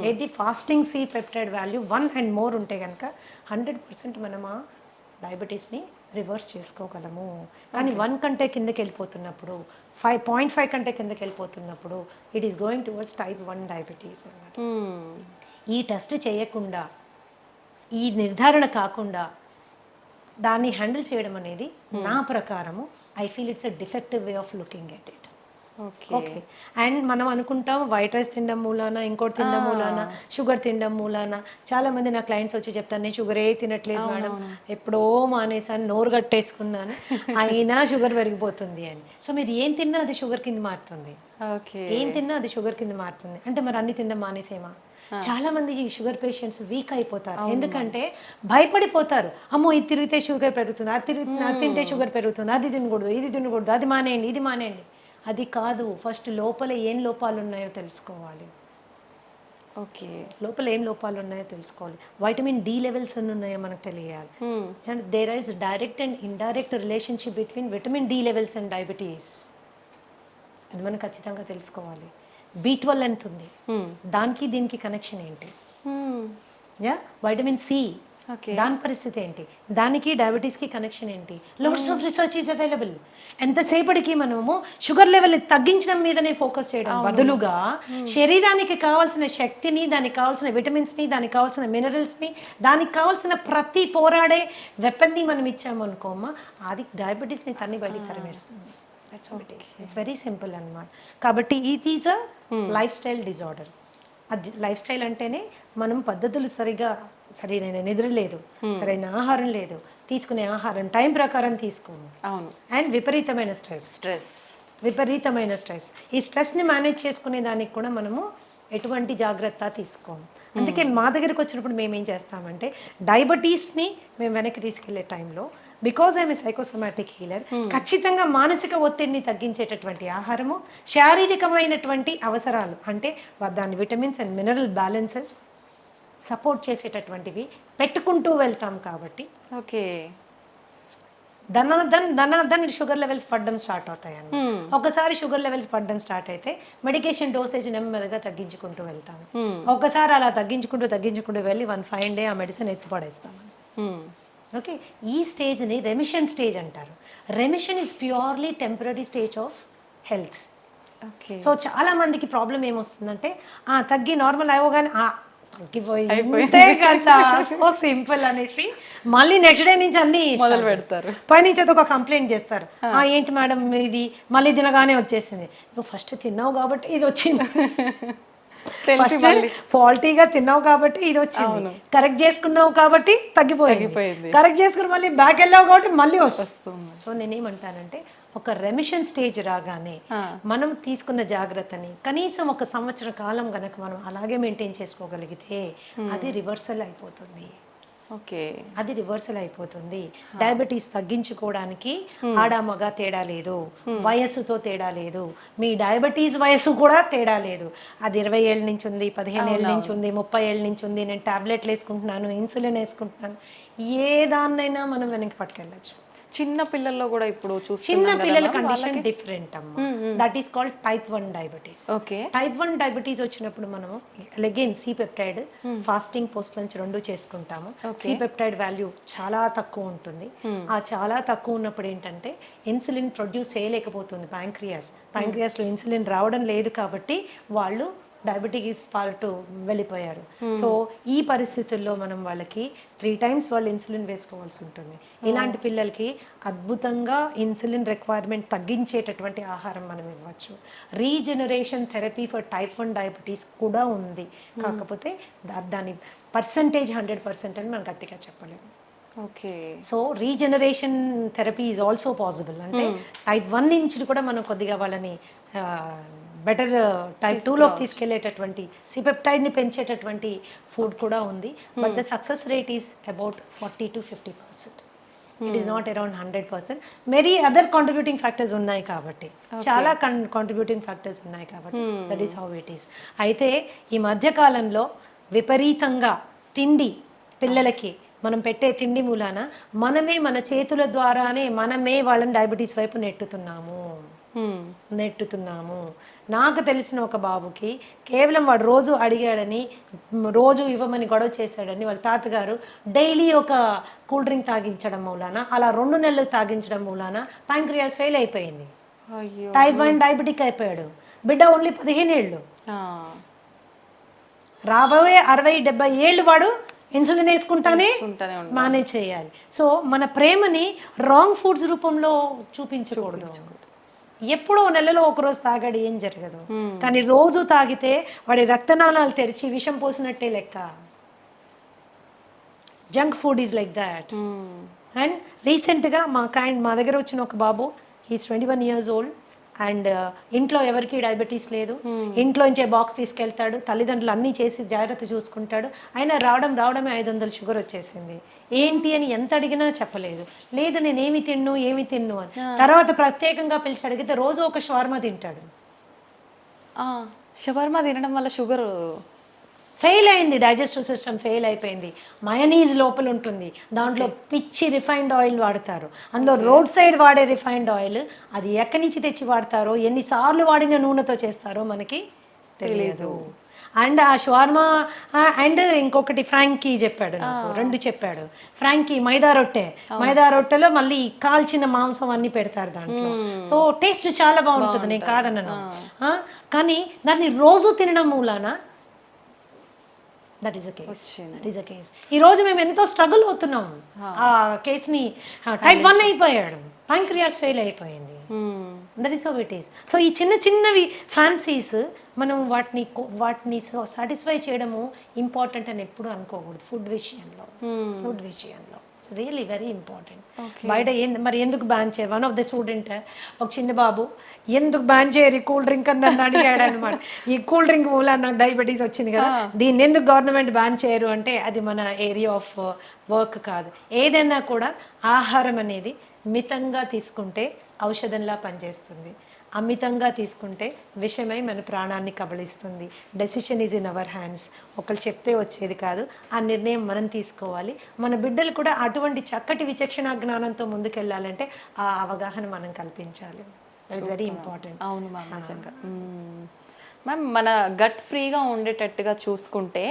ఏంటి fasting C-peptide value 1 and more ఉంటే కనుక 100% మనం ఆ డయాబెటీస్ని రివర్స్ చేసుకోగలము. కానీ 1 కంటే కిందకి వెళ్ళిపోతున్నప్పుడు, 5.5 కంటే కిందకి వెళ్ళిపోతున్నప్పుడు it is going towards type 1 diabetes అన్నమాట. ఈ టెస్ట్ చేయకుండా, ఈ నిర్ధారణ కాకుండా దాన్ని హ్యాండిల్ చేయడం అనేది నా ప్రకారము I feel it's a defective way of looking at it. Okay. Okay. And మనం అనుకుంటాం వైట్ రైస్ తినడం మూలాన, ఇంకోటి తినడం మూలాన, షుగర్ తినడం మూలాన. చాలామంది నా క్లయింట్స్ వచ్చి చెప్తాను, నేను షుగరే తినట్లేదు మేడం, ఎప్పుడో మానేసాను, నోరు కట్టేసుకున్నాను, అయినా షుగర్ పెరిగిపోతుంది అని. సో మీరు ఏం తిన్నా అది షుగర్ కింద మారుతుంది, ఓకే. ఏం తిన్నా అది షుగర్ కింద మారుతుంది. అంటే మరి అన్ని తినడం మానేసేమా? చాలా మంది ఈ షుగర్ పేషెంట్స్ వీక్ అయిపోతారు, ఎందుకంటే భయపడిపోతారు. అమ్మో ఇది తిరిగితే షుగర్ పెరుగుతుంది, అది తింటే షుగర్ పెరుగుతుంది, అది తినకూడదు, ఇది తినకూడదు, అది మానేయండి, ఇది మానేయండి. అది కాదు, ఫస్ట్ లోపల ఏం లోపాలు ఉన్నాయో తెలుసుకోవాలి. ఓకే. లోపల ఏం లోపాలు ఉన్నాయో తెలుసుకోవాలి. వైటమిన్ డి లెవెల్స్ ఎన్ని ఉన్నాయో మనకు తెలియాలి. And there is direct and indirect relationship between vitamin D levels and diabetes. అది మనం ఖచ్చితంగా తెలుసుకోవాలి. B12 ఎంత ఉంది, దానికి దీనికి కనెక్షన్ ఏంటి? Yeah, vitamin C, okay. దాని పరిస్థితి ఏంటి, దానికి డయాబెటీస్కి కనెక్షన్ ఏంటి? Lots of research is available. ఎంతసేపటికి మనము షుగర్ లెవెల్ తగ్గించడం మీదనే ఫోకస్ చేయడం బదులుగా శరీరానికి కావాల్సిన శక్తిని, దానికి కావాల్సిన విటమిన్స్ని, దానికి కావాల్సిన మినరల్స్ని, దానికి కావాల్సిన ప్రతి పోరాడే వెపన్ని మనం ఇచ్చాము అనుకోమా, అది డయాబెటీస్ని తన్ని బయటికి తరిమేస్తుంది. ఇట్స్ వెరీ సింపుల్ అన్నమాట. కాబట్టి it is a life style disorder. అది లైఫ్ స్టైల్ అంటేనే మనం పద్ధతులు సరైన నిద్ర లేదు, సరైన ఆహారం లేదు, తీసుకునే ఆహారం టైం ప్రకారం తీసుకోము, అవును, అండ్ విపరీతమైన స్ట్రెస్. ఈ స్ట్రెస్ని మేనేజ్ చేసుకునే దానికి కూడా మనము ఎటువంటి జాగ్రత్త తీసుకోము. అందుకే మా దగ్గరికి వచ్చినప్పుడు మేము ఏం చేస్తామంటే డయాబెటీస్ని మేము వెనక్కి తీసుకెళ్లే టైంలో, because I'm a psychosomatic healer, ఖచ్చితంగా మానసిక ఒత్తిడిని తగ్గించేటటువంటి ఆహారము, శారీరకమైనటువంటి అవసరాలు అంటే దాని vitamins and mineral balances support చేసేటటువంటివి పెట్టుకుంటూ వెళ్తాం. కాబట్టి ఓకే, ధనాధన్ షుగర్ లెవెల్స్ పడడం స్టార్ట్ అవుతాయండి. ఒకసారి షుగర్ లెవెల్స్ పడడం స్టార్ట్ అయితే మెడికేషన్ డోసేజ్ నెమ్మదిగా తగ్గించుకుంటూ వెళ్తాను. ఒకసారి అలా తగ్గించుకుంటూ వెళ్ళి 1 fine day ఆ మెడిసిన్ ఎత్తిపడేస్తాను. ఓకే, ఈ స్టేజ్ని రెమిషన్ స్టేజ్ అంటారు. Remission is purely temporary stage of health. Okay. So చాలా మందికి ప్రాబ్లం ఏమొస్తుందంటే తగ్గి నార్మల్ అవ్వగానే తగ్గిపోయిందే కదా, సో సింపుల్ అనేసి మళ్ళీ నెక్స్ట్ డే నుంచి అన్ని మొదలు పెడతారు. పైనుంచి ఒక కంప్లైంట్ చేస్తారు, ఏంటి మేడం ఇది మళ్ళీ తినగానే వచ్చేసింది. నువ్వు ఫస్ట్ తిన్నావు కాబట్టి ఇది వచ్చింది, ఫస్ట్ ఫాల్టీగా తిన్నావు కాబట్టి ఇది వచ్చింది, కరెక్ట్ చేసుకున్నావు కాబట్టి తగ్గిపోయింది, కరెక్ట్ చేసుకుని మళ్ళీ బ్యాక్ వెళ్ళావు కాబట్టి మళ్ళీ వస్తుంది. సో నేనేమంటానంటే ఒక రెమిషన్ స్టేజ్ రాగానే మనం తీసుకున్న జాగ్రత్తని కనీసం 1 సంవత్సర కాలం గనక మనం అలాగే మెయింటైన్ చేసుకోగలిగితే అది రివర్సల్ అయిపోతుంది. ఓకే, అది రివర్సల్ అయిపోతుంది. డయాబెటీస్ తగ్గించుకోవడానికి ఆడ మగ తేడా లేదు, వయస్సుతో తేడా లేదు, మీ డయాబెటీస్ వయస్సు కూడా తేడా లేదు. అది 20 ఏళ్ళ నుంచి ఉంది, 15 ఏళ్ళ నుంచి ఉంది, 30 ఏళ్ళ నుంచి ఉంది, నేను టాబ్లెట్లు వేసుకుంటున్నాను, ఇన్సులిన్ వేసుకుంటున్నాను, ఏ దాన్నైనా మనం వెనక్కి పట్టుకెళ్ళచ్చు. చిన్న పిల్లల్లో కూడా ఇప్పుడు చిన్న పిల్లల కండిషన్ డిఫరెంట్ అమ్మా. That is called type 1 diabetes. Okay, type 1 diabetes వచ్చినప్పుడు మనము again C peptide fasting post lunch 2 చేసుకుంటాము. సి పెప్టైడ్ వాల్యూ చాలా తక్కువ ఉంటుంది. ఆ చాలా తక్కువ ఉన్నప్పుడు ఏంటంటే ఇన్సులిన్ ప్రొడ్యూస్ చేయలేకపోతుంది ప్యాంక్రియాస్ లో ఇన్సులిన్ రావడం లేదు కాబట్టి వాళ్ళు డయాబెటీస్ పార్ట్ వెళ్ళిపోయారు. సో ఈ పరిస్థితుల్లో మనం వాళ్ళకి 3 times వాళ్ళు ఇన్సులిన్ వేసుకోవాల్సి ఉంటుంది. ఇలాంటి పిల్లలకి అద్భుతంగా ఇన్సులిన్ రిక్వైర్మెంట్ తగ్గించేటటువంటి ఆహారం మనం ఇవ్వచ్చు. Regeneration therapy for type 1 diabetes కూడా ఉంది, కాకపోతే దాని పర్సంటేజ్ 100% అని మనం గట్టిగా చెప్పలేము. Okay, so regeneration therapy is also possible. అంటే టైప్ 1 నుంచి కూడా మనం కొద్దిగా వాళ్ళని బెటర్ టైప్ 2లోకి తీసుకెళ్లేటటువంటి సిపెప్టైడ్ని పెంచేటటువంటి ఫుడ్ కూడా ఉంది. But the success rate is about 40 to 50%. It is not around 100%. Many other contributing factors ఉన్నాయి కాబట్టి, చాలా కాంట్రిబ్యూటింగ్ ఫ్యాక్టర్స్ ఉన్నాయి కాబట్టి that is how it is. అయితే ఈ మధ్యకాలంలో విపరీతంగా తిండి పిల్లలకి మనం పెట్టే తిండి మూలాన మనమే మన చేతుల ద్వారానే మనమే వాళ్ళని డయాబెటీస్ వైపు నెట్టుతున్నాము. నాకు తెలిసిన ఒక బాబుకి కేవలం వాడు రోజు అడిగాడని, రోజు ఇవ్వమని గొడవ చేశాడని వాళ్ళ తాతగారు డైలీ ఒక కూల్ డ్రింక్ తాగించడం మూలాన, అలా 2 నెలలు తాగించడం మూలాన ప్యాంక్రియాస్ ఫెయిల్ అయిపోయింది. టైప్ 1 డయాబెటిక్ అయిపోయాడు. బిడ్డ ఓన్లీ 15 ఏళ్ళు. రాబోయే 60-70 ఏళ్ళు వాడు ఇన్సులిన్ వేసుకుంటానే మేనేజ్ చేయాలి. సో మన ప్రేమని రాంగ్ ఫుడ్స్ రూపంలో చూపించకూడదు. ఎప్పుడో నెలలో ఒకరోజు తాగాడు ఏం జరగదు, కానీ రోజు తాగితే వాడి రక్తనాళాలు తెరిచి విషం పోసినట్టే లెక్క. Junk food is like that. And రీసెంట్గా మా దగ్గర వచ్చిన ఒక బాబు, హీస్ 21 years old, అండ్ ఇంట్లో ఎవరికి డయాబెటీస్ లేదు, ఇంట్లోంచే బాక్స్ తీసుకెళ్తాడు, తల్లిదండ్రులు అన్నీ చేసి జాగ్రత్త చూసుకుంటాడు, అయినా రావడమే 500 షుగర్ వచ్చేసింది. ఏంటి అని ఎంత అడిగినా చెప్పలేదు, లేదు నేను ఏమి తిన్ను అని. తర్వాత ప్రత్యేకంగా పిలిచి అడిగితే రోజు ఒక షవర్మా తింటాడు. షవర్మా తినడం వల్ల షుగర్ ఫెయిల్ అయింది, డైజెస్టివ్ సిస్టమ్ ఫెయిల్ అయిపోయింది. మయోనీస్ లోపల ఉంటుంది, దాంట్లో పిచ్చి రిఫైన్డ్ ఆయిల్ వాడతారు, అందులో రోడ్ సైడ్ వాడే రిఫైన్డ్ ఆయిల్, అది ఎక్కడి నుంచి తెచ్చి వాడతారో, ఎన్నిసార్లు వాడిన నూనెతో చేస్తారో మనకి తెలియదు. అండ్ ఆ షవర్మా అండ్ ఇంకొకటి ఫ్రాంకీ చెప్పాడు నాకు, 2 చెప్పాడు. ఫ్రాంకీ మైదా రొట్టెలో మళ్ళీ కాల్చిన మాంసం అన్ని పెడతారు దాంట్లో. సో టేస్ట్ చాలా బాగుంటుంది, నేను కాదన్నాను, కానీ దాన్ని రోజు తినడం మూలాన దట్ ఈస్ అ కేస్. ఈ రోజు మేము ఎంతో స్ట్రగుల్ అవుతున్నాం. ఆ కేసుని type 1 అయిపోయాడు, ప్యాంక్రియాస్ ఫెయిల్ అయిపోయింది. That is how it is. So ఈ చిన్నవి ఫ్యాన్సీస్ మనం వాటిని సాటిస్ఫై చేయడము ఇంపార్టెంట్ అని ఎప్పుడు అనుకోకూడదు. ఫుడ్ విషయంలో ఇట్స్ రియల్లీ వెరీ ఇంపార్టెంట్. బయట మరి ఎందుకు బ్యాన్ చేయ, వన్ ఆఫ్ ద స్టూడెంట్, ఒక చిన్న బాబు, ఎందుకు బ్యాన్ చేయరు ఈ కూల్ డ్రింక్ అని నన్ను అడిగాడు అనమాట. ఈ కూల్ డ్రింక్ మూల నాకు డయాబెటీస్ వచ్చింది కదా, దీన్ని ఎందుకు గవర్నమెంట్ బ్యాన్ చేయరు అంటే అది మన ఏరియా ఆఫ్ వర్క్ కాదు. ఏదైనా కూడా ఆహారం అనేది మితంగా తీసుకుంటే ఔషధంలా పనిచేస్తుంది, అమితంగా తీసుకుంటే విషమై మన ప్రాణాన్ని కబళిస్తుంది. Decision is in our hands. ఒకళ్ళు చెప్తే వచ్చేది కాదు, ఆ నిర్ణయం మనం తీసుకోవాలి. మన బిడ్డలు కూడా అటువంటి చక్కటి విచక్షణ జ్ఞానంతో ముందుకెళ్ళాలంటే ఆ అవగాహన మనం కల్పించాలి. That is very important. అవును మ్యామ్, నిజంగా. మ్యామ్, మన గట్ ఫ్రీగా ఉండేటట్టుగా చూసుకుంటే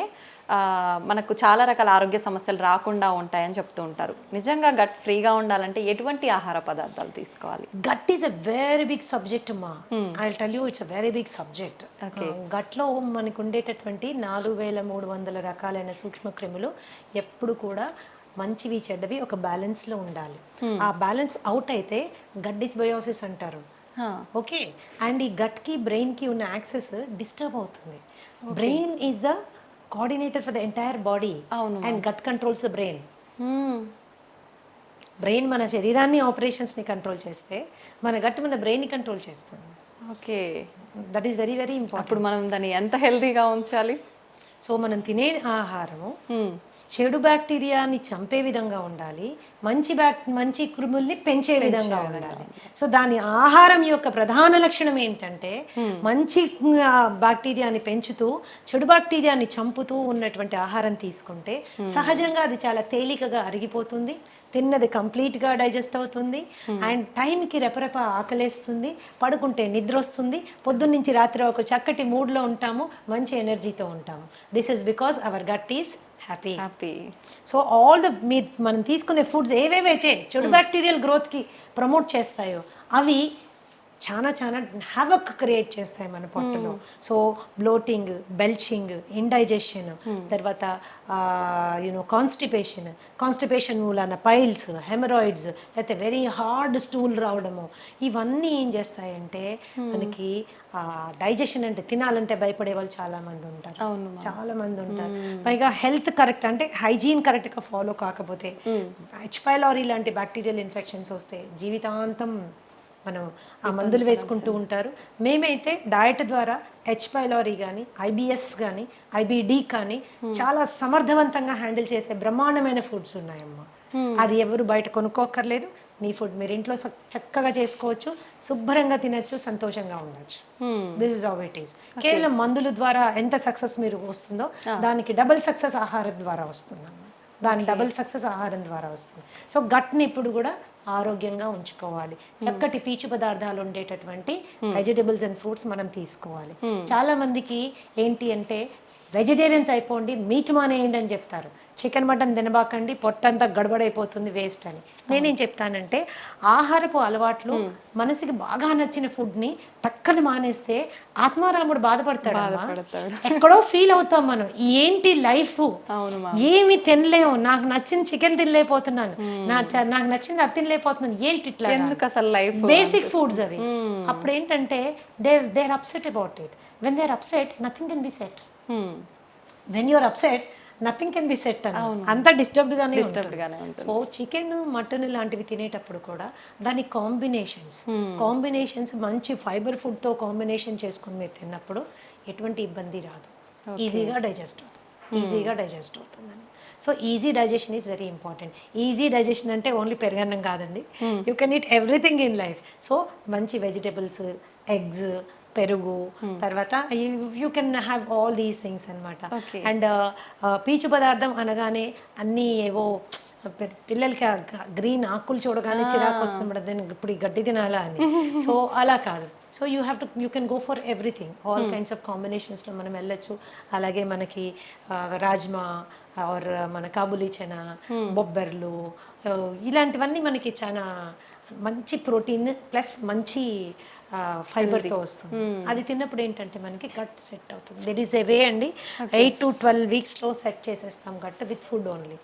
మనకు చాలా రకాల ఆరోగ్య సమస్యలు రాకుండా ఉంటాయని చెప్తూ ఉంటారు. నిజంగా గట్ ఫ్రీగా ఉండాలంటే ఎటువంటి ఆహార పదార్థాలు తీసుకోవాలి? Gut is a very big subject అమ్మా. I will tell you, it's a very big subject. గట్లో మనకు ఉండేటటువంటి 4300 రకాలైన సూక్ష్మ క్రిములు ఎప్పుడు కూడా మంచివి చెడ్డవి ఒక బ్యాలెన్స్లో ఉండాలి. ఆ బ్యాలెన్స్ అవుట్ అయితే గట్ డిస్బయోసిస్ అంటారు. ఓకే, అండ్ ఈ గట్కి బ్రెయిన్కి ఉన్న యాక్సెస్ డిస్టర్బ్ అవుతుంది. Brain is the coordinator for the entire body and gut controls the brain. Brain మన శరీరాన్ని ఆపరేషన్స్ని కంట్రోల్ చేస్తే మన గట్ మన బ్రెయిన్ని కంట్రోల్ చేస్తుంది. Okay, that is very very important. అప్పుడు మనం దాన్ని ఎంత హెల్తీగా ఉంచాలి? సో మనం తినే ఆహారము చెడు బ్యాక్టీరియాని చంపే విధంగా ఉండాలి, మంచి క్రిముల్ని పెంచే విధంగా ఉండాలి. సో దాని ఆహారం యొక్క ప్రధాన లక్షణం ఏంటంటే మంచి బ్యాక్టీరియాని పెంచుతూ చెడు బ్యాక్టీరియాని చంపుతూ ఉన్నటువంటి ఆహారం తీసుకుంటే సహజంగా అది చాలా తేలికగా అరిగిపోతుంది, తిన్నది కంప్లీట్గా డైజెస్ట్ అవుతుంది, అండ్ టైంకి రెపరెప ఆకలేస్తుంది, పడుకుంటే నిద్ర వస్తుంది, పొద్దున్న నుంచి రాత్రి ఒక చక్కటి మూడ్లో ఉంటాము, మంచి ఎనర్జీతో ఉంటాము. This is because our gut is happy. So all the మనం తీసుకునే ఫుడ్స్ ఏవేవైతే చెడు బ్యాక్టీరియల్ గ్రోత్కి ప్రమోట్ చేస్తాయో అవి చాలా హ్యావక్ క్రియేట్ చేస్తాయి మన పొట్టలో. సో బ్లోటింగ్, బెల్చింగ్, ఇండైజెషన్, తర్వాత కాన్స్టిపేషన్ మూలాన పైల్స్, హెమరాయిడ్స్, లేకపోతే వెరీ హార్డ్ స్టూల్ రావడము, ఇవన్నీ ఏం చేస్తాయంటే మనకి డైజెషన్ అంటే తినాలంటే భయపడే వాళ్ళు చాలా మంది ఉంటారు. పైగా హెల్త్ కరెక్ట్ అంటే హైజీన్ కరెక్ట్గా ఫాలో కాకపోతే హెచ్ పైలోరీ లాంటి బ్యాక్టీరియల్ ఇన్ఫెక్షన్స్ వస్తే జీవితాంతం మనం ఆ మందులు వేసుకుంటూ ఉంటారు. మేమైతే డయట్ ద్వారా హెచ్ పైలోరీ కానీ, ఐబిఎస్ కానీ, ఐబిడి కానీ చాలా సమర్థవంతంగా హ్యాండిల్ చేసే బ్రహ్మాండమైన ఫుడ్స్ ఉన్నాయమ్మా. అది ఎవరు బయట కొనుక్కోక్కర్లేదు, మీ ఫుడ్ మీరు ఇంట్లో చక్కగా చేసుకోవచ్చు, శుభ్రంగా తినచ్చు, సంతోషంగా ఉండొచ్చు. This is how it is. కేవలం మందుల ద్వారా ఎంత సక్సెస్ మీరు వస్తుందో దానికి డబుల్ సక్సెస్ ఆహారం ద్వారా వస్తుందమ్మా. డబుల్ సక్సెస్ ఆహారం ద్వారా వస్తుంది. సో గట్ని ఇప్పుడు కూడా ఆరోగ్యంగా ఉంచుకోవాలి. చక్కటి పీచు పదార్థాలు ఉండేటటువంటి వెజిటబుల్స్ అండ్ ఫ్రూట్స్ మనం తీసుకోవాలి. చాలా మందికి ఏంటి అంటే వెజిటేరియన్స్ అయిపోండి, మీట్ మానేయండి అని చెప్తారు. చికెన్ మటన్ తినబాకండి, పొట్టంతా గడబడైపోతుంది, వేస్ట్ అని. నేనేం చెప్తానంటే ఆహారపు అలవాట్లు మనసుకి బాగా నచ్చిన ఫుడ్ని టక్కని మానేస్తే ఆత్మారాముడు బాధపడతాడు. ఎక్కడో ఫీల్ అవుతాం మనం, ఏంటి లైఫ్, ఏమి తినలేము, నాకు నచ్చిన చికెన్ తినలేకపోతున్నాను, నాకు నచ్చింది అది తినలేకపోతున్నాను, ఏంటి ఇట్లా, ఎందుకు అసలు లైఫ్, బేసిక్ ఫుడ్స్ అవి. అప్పుడు ఏంటంటే they are upset about it. When they are upset nothing can be set. When you're upset nothing can be set అని, అంత డిస్టర్బ్డ్గానే ఉంటుంది. సో చికెన్ మటన్ లాంటివి తినేటప్పుడు కూడా దాని కాంబినేషన్స్ మంచి ఫైబర్ ఫుడ్తో కాంబినేషన్ చేసుకుని మీరు తిన్నప్పుడు ఎటువంటి ఇబ్బంది రాదు, ఈజీగా డైజెస్ట్ అవుతుందని. So easy digestion is very important. Easy digestion అంటే ఓన్లీ పెరగన్నం కాదండి, you can eat everything in life. So మంచి వెజిటబుల్స్, ఎగ్స్, పెరుగు, తర్వాత you can have all these things అనమాట. అండ్ పీచు పదార్థం అనగానే అన్నీ ఏవో పిల్లలకి గ్రీన్ ఆకులు చూడగానే చిరాకు వస్తుంది, నేను ఇప్పుడు ఈ గడ్డి తినాలా అని. సో అలా కాదు. So you can go for everything, all kinds of కాంబినేషన్స్లో మనం వెళ్ళొచ్చు. అలాగే మనకి రాజ్మా ఆర్ మన కాబులీ చనా, బొబ్బర్లు, ఇలాంటివన్నీ మనకి చాలా మంచి ప్రోటీన్ ప్లస్ మంచి ఫైబర్తో వస్తుంది. అది తిన్నప్పుడు ఏంటంటే మనకి గట్ సెట్ అవుతుంది. దెర్ ఈస్ ఎ వే అండి, 8 to 12 వీక్స్లో సెట్ చేసేస్తాం గట్ విత్ ఫుడ్ ఓన్లీ.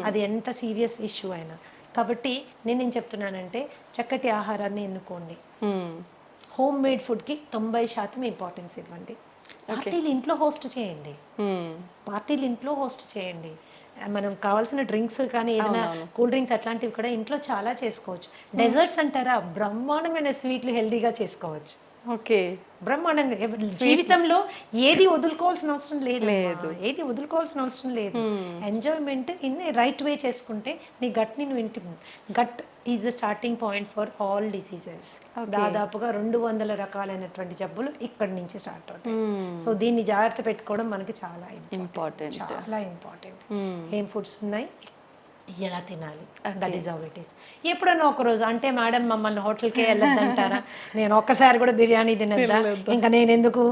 అది ఎంత సీరియస్ ఇష్యూ అయినా. కాబట్టి నేనేం చెప్తున్నానంటే చక్కటి ఆహారాన్ని ఎన్నుకోండి. హోమ్ మేడ్ ఫుడ్కి 90% ఇంపార్టెన్స్ ఇవ్వండి. పార్టీలు ఇంట్లో హోస్ట్ చేయండి. మనం కావాల్సిన డ్రింక్స్ కానీ ఏదైనా కూల్ డ్రింక్స్ అట్లాంటివి కూడా ఇంట్లో చాలా చేసుకోవచ్చు. డెజర్ట్స్ అంటారా, బ్రహ్మాండమైన స్వీట్లు హెల్దీగా చేసుకోవచ్చు. ఓకే, బ్రహ్మాండంగా. జీవితంలో ఏది వదులుకోవాల్సిన అవసరం లేదు, ఎంజాయ్మెంట్ ఇన్ రైట్ వే చేసుకుంటే నీ గట్ని నువ్వు gut is the starting point for all diseases. దాదాపుగా 200 రకాలైనటువంటి జబ్బులు ఇక్కడి నుంచి స్టార్ట్ అవుతాయి. సో దీన్ని జాగ్రత్త పెట్టుకోవడం మనకి చాలా ఇంపార్టెంట్. ఏం ఫుడ్స్ ఉన్నాయి, ఎలా తినాలి, that is how it is. ఎప్పుడన్నా ఒకరోజు అంటే మేడం మమ్మల్ని హోటల్కే వెళ్ళొద్దంటారా, నేను ఒక్కసారి కూడా బిర్యానీ తినద్దా, ఇంకా నేను ఎందుకు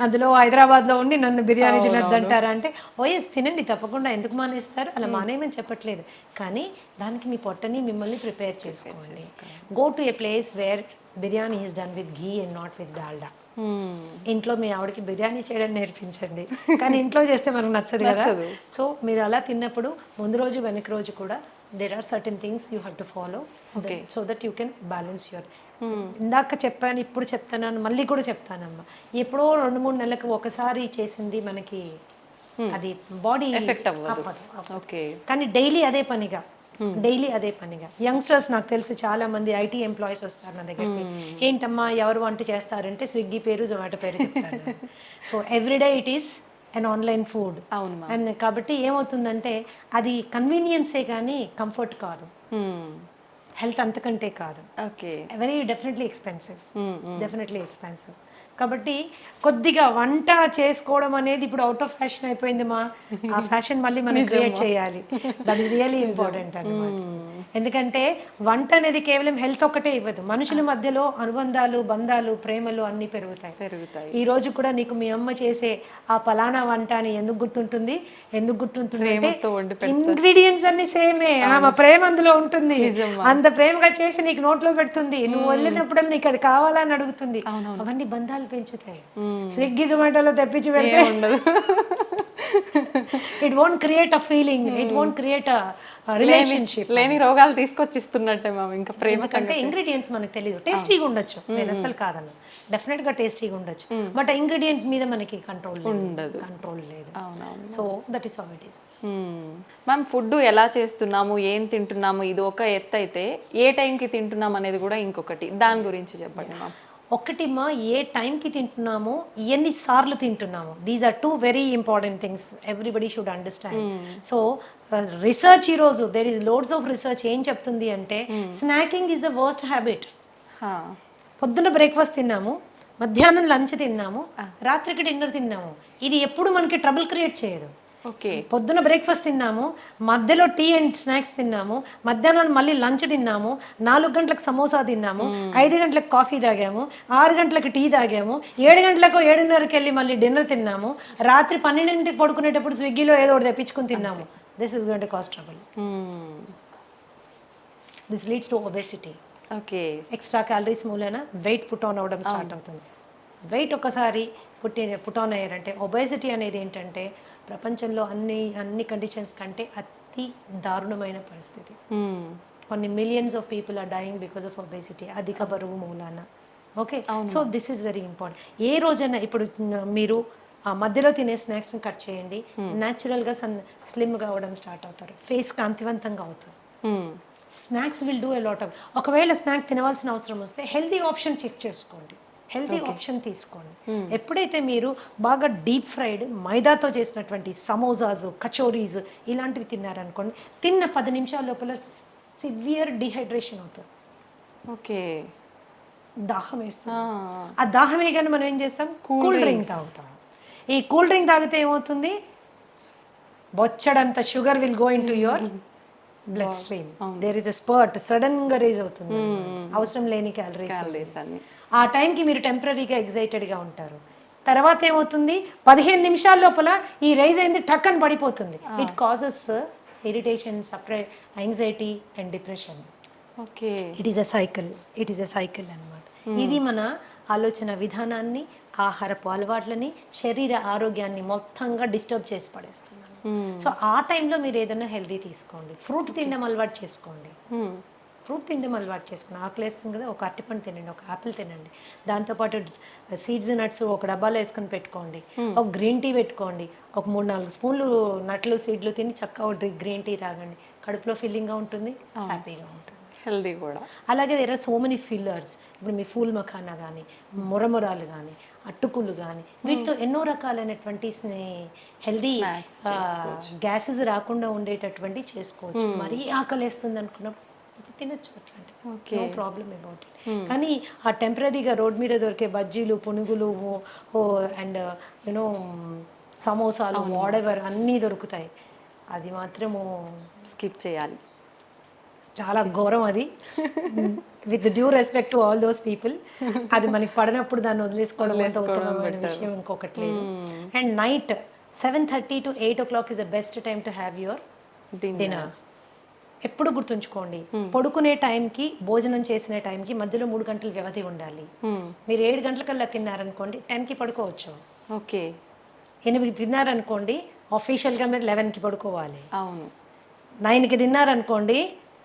అందులో హైదరాబాద్లో ఉండి నన్ను బిర్యానీ తినద్దంటారా అంటే, ఓఎస్ తినండి తప్పకుండా, ఎందుకు మానేస్తారు, అలా మానేయమని చెప్పట్లేదు. కానీ దానికి మీ పొట్టని మిమ్మల్ని ప్రిపేర్ చేసుకోండి. Go to A place where biryani is done with ghee and not with Dalda. ఇంట్లో మీ ఆవిడకి బిర్యానీ చేయడం నేర్పించండి, కానీ ఇంట్లో చేస్తే మనకు నచ్చదు కదా. సో మీరు అలా తిన్నప్పుడు ముందు రోజు వెనక రోజు కూడా there are certain things you have to follow so that you can balance your. ఇందాక చెప్పాను, ఇప్పుడు చెప్తాను, మళ్ళీ కూడా చెప్తానమ్మా, ఎప్పుడో 2-3 నెలలకు ఒకసారి చేసింది మనకి అది బాడీ ఎఫెక్ట్ అవ్వదు. కానీ డైలీ అదే పనిగా యంగ్స్టర్స్, నాకు తెలుసు చాలా మంది ఐటీ ఎంప్లాయీస్ వస్తారు నా దగ్గరికి, ఏంటమ్మా ఎవరు వంట చేస్తారంటే స్విగ్గీ పేరు, జొమాటో పేరు చెప్తాను. So everyday it is and online food. And కాబట్టి ఏమవుతుందంటే అది కన్వీనియన్సే కానీ కంఫర్ట్ కాదు, హెల్త్ అంతకంటే కాదు. Very definitely expensive. కాబట్టి కొద్దిగా వంట చేసుకోవడం అనేది ఇప్పుడు అవుట్ ఆఫ్ ఫ్యాషన్ అయిపోయింది మా, ఆ ఫ్యాషన్ మళ్ళీ మనం క్రియేట్ చేయాలి. దట్ ఈస్ రియల్లీ ఇంపార్టెంట్ అన్నమాట. ఎందుకంటే వంట అనేది కేవలం హెల్త్ ఒక్కటే ఇవ్వదు, మనుషుల మధ్యలో అనుబంధాలు, బంధాలు, ప్రేమలు అన్నీ పెరుగుతాయి. ఈ రోజు కూడా నీకు మీ అమ్మ చేసే ఆ పలానా వంట అని ఎందుకు గుర్తుంటుంది అంటే ఇంగ్రీడియంట్స్ అన్ని సేమే, ఆమె ప్రేమ అందులో ఉంటుంది, అంత ప్రేమగా చేసి నీకు నోట్లో పెడుతుంది, నువ్వు వెళ్ళినప్పుడు నీకు అది కావాలని అడుగుతుంది. అవన్నీ బంధాలు పెంచుతాయి. స్విగ్గీ జొమాటోలో తెప్పించి పెడితే it won't create a feeling, it won't create a relationship. లేని రోగాలు తీసుకొచ్చిస్తున్నట్టే ఇంకా ప్రేమ. ఎందుకంటే ఇంగ్రీడియంట్స్ మనకు తెలియదు. టేస్టీగా ఉండొచ్చు, నేను అసలు కాదన్న, డెఫినెట్ గా టేస్టీగా ఉండొచ్చు, బట్ ఇంగ్రీడియంట్ మీద మనకి కంట్రోల్ లేదు. So that is how it is. Ma'am, food ఎలా చేస్తున్నాము, ఏం తింటున్నాము, ఇది ఒక ఎత్తు అయితే ఏ టైంకి తింటున్నాం అనేది కూడా ఇంకొకటి, దాని గురించి చెప్పండి మ్యామ్. ఒకటి మా, ఏ టైంకి తింటున్నాము, ఎన్నిసార్లు తింటున్నాము, these are 2 very important things everybody should understand. So research ఈరోజు there is loads of research ఏం చెప్తుంది అంటే snacking is the worst habit. పొద్దున్న బ్రేక్ఫాస్ట్ తిన్నాము, మధ్యాహ్నం లంచ్ తిన్నాము, రాత్రికి డిన్నర్ తిన్నాము, ఇది ఎప్పుడు మనకి ట్రబుల్ క్రియేట్ చేయదు. ఓకే. పొద్దున బ్రేక్ఫాస్ట్ తిన్నాము, మధ్యలో టీ అండ్ స్నాక్స్ తిన్నాము, మధ్యాహ్నం మళ్ళీ లంచ్ తిన్నాము, 4 గంటలకు సమోసా తిన్నాము, 5 గంటలకు కాఫీ తాగాము, 6 గంటలకు టీ తాగాము, 7 గంటలకు 7:30కి వెళ్ళి మళ్ళీ డిన్నర్ తిన్నాము, రాత్రి 12ంటికి పడుకునేటప్పుడు స్విగ్గీలో ఏదో ఒకటి తెప్పించుకుని తిన్నాము. This is going to cost trouble. This leads to obesity. Okay. Extra calories మూలన వెయిట్ పుట్ ఆన్ అవ్వడం స్టార్ట్ అవుతుంది. వెయిట్ ఒకసారి పుట్ ఆన్ అయ్యారంటే ఒబెసిటీ అనేది ఏంటంటే ప్రపంచంలో అన్ని కండిషన్స్ కంటే అతి దారుణమైన పరిస్థితి. కొన్ని millions of people are dying because of obesity, అధిక బరువు మూలాన. Okay, so this is very important. ఏ రోజైనా ఇప్పుడు మీరు ఆ మధ్యలో తినే స్నాక్స్ని కట్ చేయండి, న్యాచురల్గా స్లిమ్గా అవ్వడం స్టార్ట్ అవుతారు, ఫేస్ కాంతివంతంగా అవుతుంది. Snacks will do a lot of. ఒకవేళ స్నాక్ తినవలసిన అవసరం వస్తే హెల్తీ ఆప్షన్ చెక్ చేసుకోండి, హెల్తీ ఆప్షన్ తీసుకోండి. ఎప్పుడైతే మీరు బాగా డీప్ ఫ్రైడ్ మైదాతో చేసినటువంటి సమోసాస్, కచోరీస్ ఇలాంటివి తిన్నారనుకోండి, తిన్న 10 నిమిషాల లోపల సివియర్ డిహైడ్రేషన్ అవుతుంది. ఓకే. దాహం వేస్తుంది. ఆ దాహం వేయగానే మనం ఏం చేస్తాం? కూల్ డ్రింక్ తాగుతాం. ఈ కూల్ డ్రింక్ తాగితే ఏమవుతుంది? బొచ్చడంత sugar will go into your blood stream. There is a spurt, sudden గా రేజ్ అవుతుంది, అవసరం లేని క్యాలరీస్. ఆ టైంకి మీరు టెంపరీగా ఎగ్జైటెడ్గా ఉంటారు. తర్వాత ఏమవుతుంది? 15 నిమిషాల లోపల ఈ రైజ్ అయింది టక్కని పడిపోతుంది. It causes irritation, anxiety and depression. Okay. It is a cycle అన్నమాట. ఇది మన ఆలోచన విధానాన్ని, ఆహారపు అలవాట్లని, శరీర ఆరోగ్యాన్ని మొత్తంగా డిస్టర్బ్ చేసి పడేస్తున్నాను. సో ఆ టైంలో మీరు ఏదైనా హెల్దీ తీసుకోండి, ఫ్రూట్ తినడం అలవాటు చేసుకోండి. ఆకలి వేస్తుంది కదా, ఒక అరటిపండు తినండి, ఒక యాపిల్ తినండి, దాంతోపాటు సీడ్స్ నట్స్ ఒక డబ్బాలో వేసుకొని పెట్టుకోండి, ఒక గ్రీన్ టీ పెట్టుకోండి, ఒక 3-4 స్పూన్లు నట్లు సీడ్లు తిని చక్కగా ఒక గ్రీన్ టీ తాగండి. కడుపులో ఫిల్లింగ్గా ఉంటుంది, హ్యాపీగా ఉంటుంది, హెల్దీ కూడా. అలాగే there are so many fillers. ఇప్పుడు మీ ఫూల్ మఖానా కానీ, మురమురాలు కానీ, అట్టుకులు కానీ, వీటితో ఎన్నో రకాలైనటువంటి హెల్దీ గ్యాసెస్ రాకుండా ఉండేటటువంటి చేసుకోవచ్చు. మరీ ఆకలి వేస్తుంది అనుకున్నప్పుడు తినచ్చు, అట్లాంటి నో ప్రాబ్లమ్ అబౌట్ ఇట్. కానీ ఆ టెంపరీగా రోడ్ మీద దొరికే బజ్జీలు, పునుగులు అండ్ యూనో సమోసాలు, వాడెవర్ అన్నీ దొరుకుతాయి, అది మాత్రము స్కిప్ చేయాలి. చాలా ఘోరం అది. With due respect to all those people, అది మనకి పడినప్పుడు దాన్ని వదిలేసుకోవడం అంత ఉత్తమమైన విషయం ఇంకొకటి లేదు. And night 7:30 to 8 o'clock is the best time to have your dinner. ఎప్పుడు గుర్తుంచుకోండి, పడుకునే టైంకి, భోజనం చేసిన టైంకి మధ్యలో 3 గంటల వ్యవధి ఉండాలి. మీరు 7 గంటలకల్లా తిన్నారనుకోండి, 10కి పడుకోవచ్చు. ఓకే. 8కి తిన్నారనుకోండి, ఆఫీషియల్గా మీరు 11కి పడుకోవాలి. అవును. 9కి తిన్నారనుకోండి,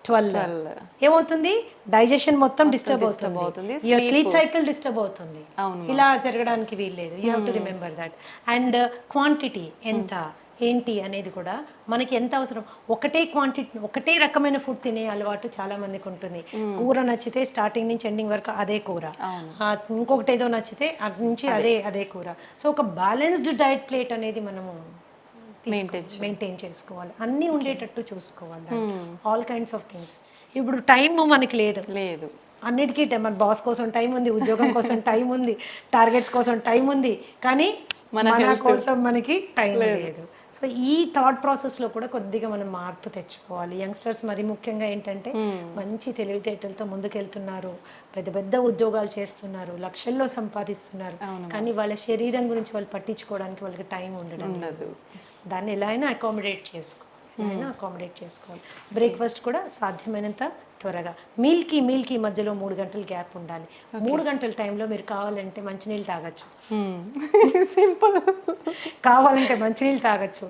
12 ఏమవుతుంది? డైజెషన్ మొత్తం డిస్టర్బ్ అవుతుంది, యువర్ స్లీప్ సైకిల్ డిస్టర్బ్ అవుతుంది. ఇలా జరగడానికి వీల్లేదు. You have to remember that. And quantity ఎంత ఏంటి అనేది కూడా మనకి ఎంత అవసరం. ఒకటే రకమైన ఫుడ్ తినే అలవాటు చాలా మందికి ఉంటుంది. కూర నచ్చితే స్టార్టింగ్ నుంచి ఎండింగ్ వరకు అదే కూర, ఇంకొకటి ఏదో నచ్చితే అటు నుంచి అదే కూర. సో ఒక బ్యాలెన్స్డ్ డైట్ ప్లేట్ అనేది మనము మెయింటైన్ చేసుకోవాలి, అన్నీ ఉండేటట్టు చూసుకోవాలి, ఆల్ కైండ్స్ ఆఫ్ థింగ్స్. ఇప్పుడు టైం మనకి లేదు, అన్నిటికీ మన బాస్ కోసం టైం ఉంది, ఉద్యోగం కోసం టైం ఉంది, టార్గెట్స్ కోసం టైం ఉంది, కానీ మన కోసం మనకి టైం లేదు. సో ఈ థాట్ ప్రాసెస్లో కూడా కొద్దిగా మనం మార్పు తెచ్చుకోవాలి. యంగ్స్టర్స్ మరి ముఖ్యంగా ఏంటంటే మంచి తెలివితేటలతో ముందుకెళ్తున్నారు, పెద్ద పెద్ద ఉద్యోగాలు చేస్తున్నారు, లక్షల్లో సంపాదిస్తున్నారు, కానీ వాళ్ళ శరీరం గురించి వాళ్ళు పట్టించుకోవడానికి వాళ్ళకి టైం ఉండడం లేదు. దాన్ని ఎలా అయినా అకామిడేట్ చేసుకోవాలి. బ్రేక్ఫాస్ట్ కూడా సాధ్యమైనంత త్వరగా, మీల్కి మధ్యలో 3 గంటల గ్యాప్ ఉండాలి. 3 గంటల టైంలో మీరు కావాలంటే మంచినీళ్ళు తాగొచ్చు, సింపుల్. కావాలంటే మంచినీళ్ళు తాగొచ్చు,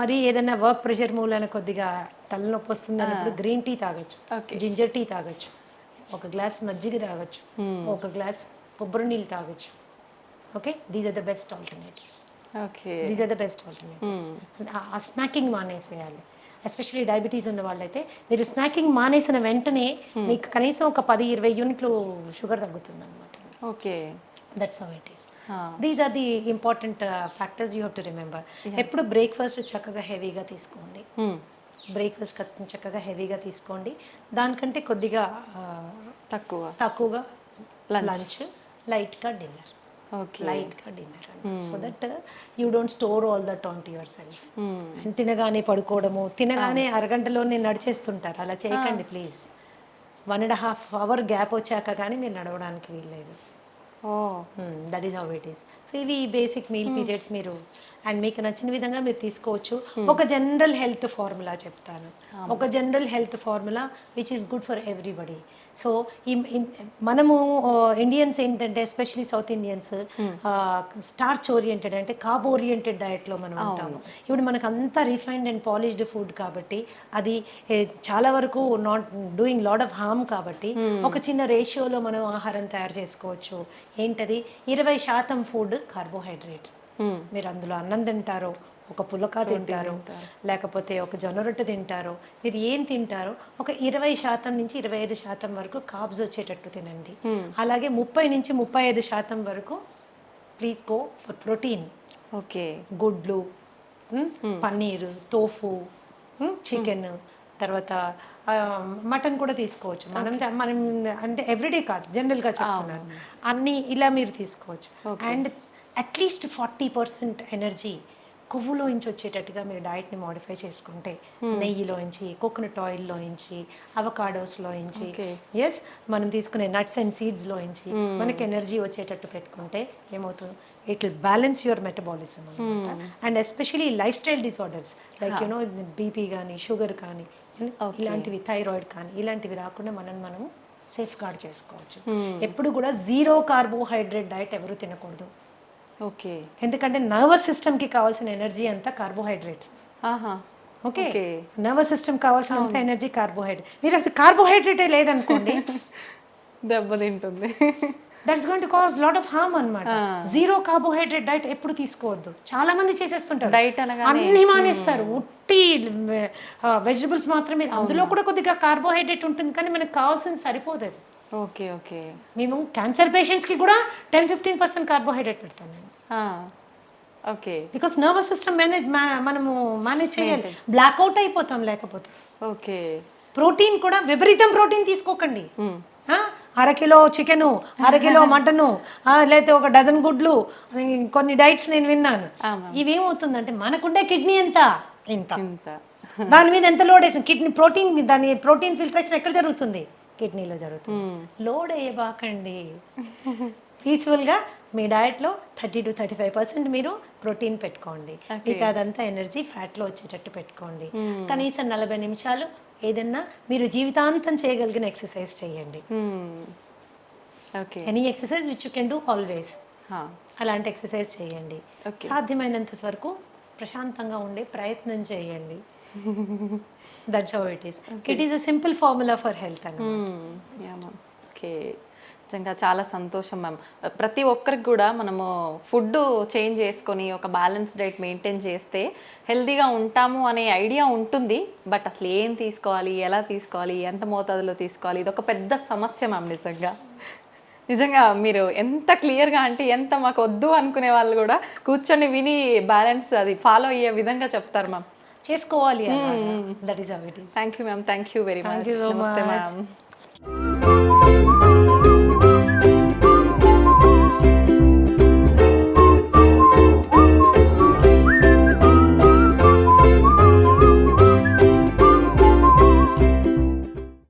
మరి ఏదైనా వర్క్ ప్రెషర్ మూలన కొద్దిగా తలనొప్పి వస్తుంది అన్నప్పుడు గ్రీన్ టీ తాగొచ్చు, జింజర్ టీ తాగొచ్చు, ఒక గ్లాస్ మజ్జిగ తాగొచ్చు, ఒక గ్లాస్ కొబ్బరి నీళ్ళు తాగొచ్చు. Okay, these are the best alternatives. ఆ స్నాకింగ్ మానేసేయాలి. ఎస్పెషల్లీ డయాబెటీస్ ఉన్న వాళ్ళైతే మీరు స్నాకింగ్ మానేసిన వెంటనే మీకు కనీసం ఒక 10-20 యూనిట్లు షుగర్ తగ్గుతుంది అనమాట. Okay, that's how it is. These are the important factors you have to remember. ఎప్పుడు బ్రేక్ఫాస్ట్ చక్కగా హెవీగా తీసుకోండి, దానికంటే కొద్దిగా తక్కువగా లంచ్, లైట్గా డిన్నర్. ఓకే. లైట్గా dinner so that you don't store all that on to yourself. And తినగానే పడుకోవడము, తినగానే అరగంటలోనే నడిచేస్తుంటారు, అలా చేయకండి ప్లీజ్. 1.5 hour గ్యాప్ వచ్చాక కానీ మీరు నడవడానికి వీల్లేదు. Oh that is how it is. So ఇవి బేసిక్ మీల్ పీరియడ్స్ మీరు అండ్ మీకు నచ్చిన విధంగా మీరు తీసుకోవచ్చు. ఒక జనరల్ హెల్త్ ఫార్ములా చెప్తాను, ఒక general health formula which is good for everybody. So మనము ఇండియన్స్ ఏంటంటే especially south Indians starch oriented అంటే కార్బ్ ఓరియంటెడ్ డయట్లో మనం ఉంటాము. ఇప్పుడు మనకు అంతా రిఫైన్డ్ అండ్ పాలిష్డ్ ఫుడ్ కాబట్టి అది చాలా వరకు not doing lot of harm కాబట్టి ఒక చిన్న రేషియోలో మనం ఆహారం తయారు చేసుకోవచ్చు. ఏంటది? 20% ఫుడ్ కార్బోహైడ్రేట్. మీరు అందులో అన్నం తింటారో, ఒక పులక తింటారో, లేకపోతే ఒక జొన్న రొట్టె తింటారో, మీరు ఏం తింటారో ఒక 20% నుంచి 25% వరకు కార్బ్స్ వచ్చేటట్టు తినండి. అలాగే 30 నుంచి 35% వరకు please go for protein. Okay. గుడ్లు, పన్నీరు, తోఫు, చికెన్, తర్వాత మటన్ కూడా తీసుకోవచ్చు. మనం అంటే ఎవ్రీడే కాదు, జనరల్గా చెప్తున్నాను. అన్నీ ఇలా మీరు తీసుకోవచ్చు. అండ్ అట్లీస్ట్ 40% ఎనర్జీ కొవ్వులోంచి వచ్చేటట్టుగా మీరు డైట్ని మోడిఫై చేసుకుంటే, నెయ్యిలోంచి, కోకోనట్ ఆయిల్లోంచి, అవకాడోస్లోంచి, ఎస్ మనం తీసుకునే నట్స్ అండ్ సీడ్స్లోంచి మనకి ఎనర్జీ వచ్చేటట్టు పెట్టుకుంటే ఏమవుతుంది? It will balance your metabolism అనమాట. And especially lifestyle disorders like you know BP కానీ, షుగర్ కానీ, ఇలాంటివి, థైరాయిడ్ కానీ, ఇలాంటివి రాకుండా మనము సేఫ్ గార్డ్ చేసుకోవచ్చు. ఎప్పుడు కూడా 0 కార్బోహైడ్రేట్ డైట్ ఎవరు తినకూడదు. ఓకే. ఎందుకంటే నర్వస్ సిస్టమ్కి కావాల్సిన ఎనర్జీ అంతా కార్బోహైడ్రేట్. ఓకే, నర్వస్ సిస్టమ్ కావాల్సినంత ఎనర్జీ కార్బోహైడ్రేట్. మీరు అసలు కార్బోహైడ్రేటే లేదనుకోండి, దెబ్బతింటుంది. That's going to cause lot of harm అన్నమాట. 0 కార్బోహైడ్రేట్ డైట్ ఎప్పుడు తీసుకోవద్దు. చాలా మంది చేసేస్తుంటారు, డైట్ అనగానే అన్ని మానేస్తారు, ఉట్టి వెజిటబుల్స్ మాత్రమే. అందులో కూడా కొద్దిగా కార్బోహైడ్రేట్ ఉంటుంది, కానీ మనకు కావాల్సింది సరిపోదు అది. ఓకే. ఓకే. మేము క్యాన్సర్ పేషెంట్స్కి కూడా 10-15% కార్బోహైడ్రేట్ పెడతాం నేను. ఓకే. బికాస్ నర్వస్ సిస్టమ్ మనము మేనేజ్ చేయాలి, బ్లాక్అవుట్ అయిపోతాం లేకపోతే. ఓకే. ప్రోటీన్ కూడా విపరీతం ప్రోటీన్ తీసుకోకండి. 1/2 కిలో చికెను, 1/2 కిలో మటను, లేకపోతే ఒక డజన్ గుడ్లు, కొన్ని డైట్స్ నేను విన్నాను. ఇవేమవుతుందంటే మనకుండే కిడ్నీ ఎంత ఇంత, దాని మీద ఎంత లోడ్ వేసింది కిడ్నీ. ప్రోటీన్ ఫిల్ట్రేషన్ ఎక్కడ జరుగుతుంది? కిడ్నీలో జరుగుతుంది. లోడ్ వేయబాకండి. పీస్ఫుల్గా మీ డయట్లో 30-35% మీరు ప్రోటీన్ పెట్టుకోండి. మీకు అదంతా ఎనర్జీ ఫ్యాట్లో వచ్చేటట్టు పెట్టుకోండి. కనీసం 40 నిమిషాలు ఏదన్నా మీరు జీవితాంతం చేయగలిగిన ఎక్సర్సైజ్ చేయండి. Any exercise which you can do always. అలాంటి ఎక్సర్సైజ్ చేయండి. సాధ్యమైనంత వరకు ప్రశాంతంగా ఉండే ప్రయత్నం చేయండి. That's how it is. It is a simple formula for health. Okay. నిజంగా చాలా సంతోషం మ్యామ్. ప్రతి ఒక్కరికి కూడా మనము ఫుడ్ చేంజ్ చేసుకొని ఒక బ్యాలెన్స్ డైట్ మెయింటైన్ చేస్తే హెల్తీగా ఉంటాము అనే ఐడియా ఉంటుంది. బట్ అసలు ఏం తీసుకోవాలి, ఎలా తీసుకోవాలి, ఎంత మోతాదులో తీసుకోవాలి, ఇది ఒక పెద్ద సమస్య మ్యామ్. నిజంగా మీరు ఎంత క్లియర్గా అంటే ఎంత మాకు వద్దు అనుకునే వాళ్ళు కూడా కూర్చొని విని బ్యాలెన్స్ అది ఫాలో అయ్యే విధంగా చెప్తారు మ్యామ్. చేసుకోవాలి. That is how it is. Thank you ma'am. Thank you very much. నమస్తే మ్యామ్.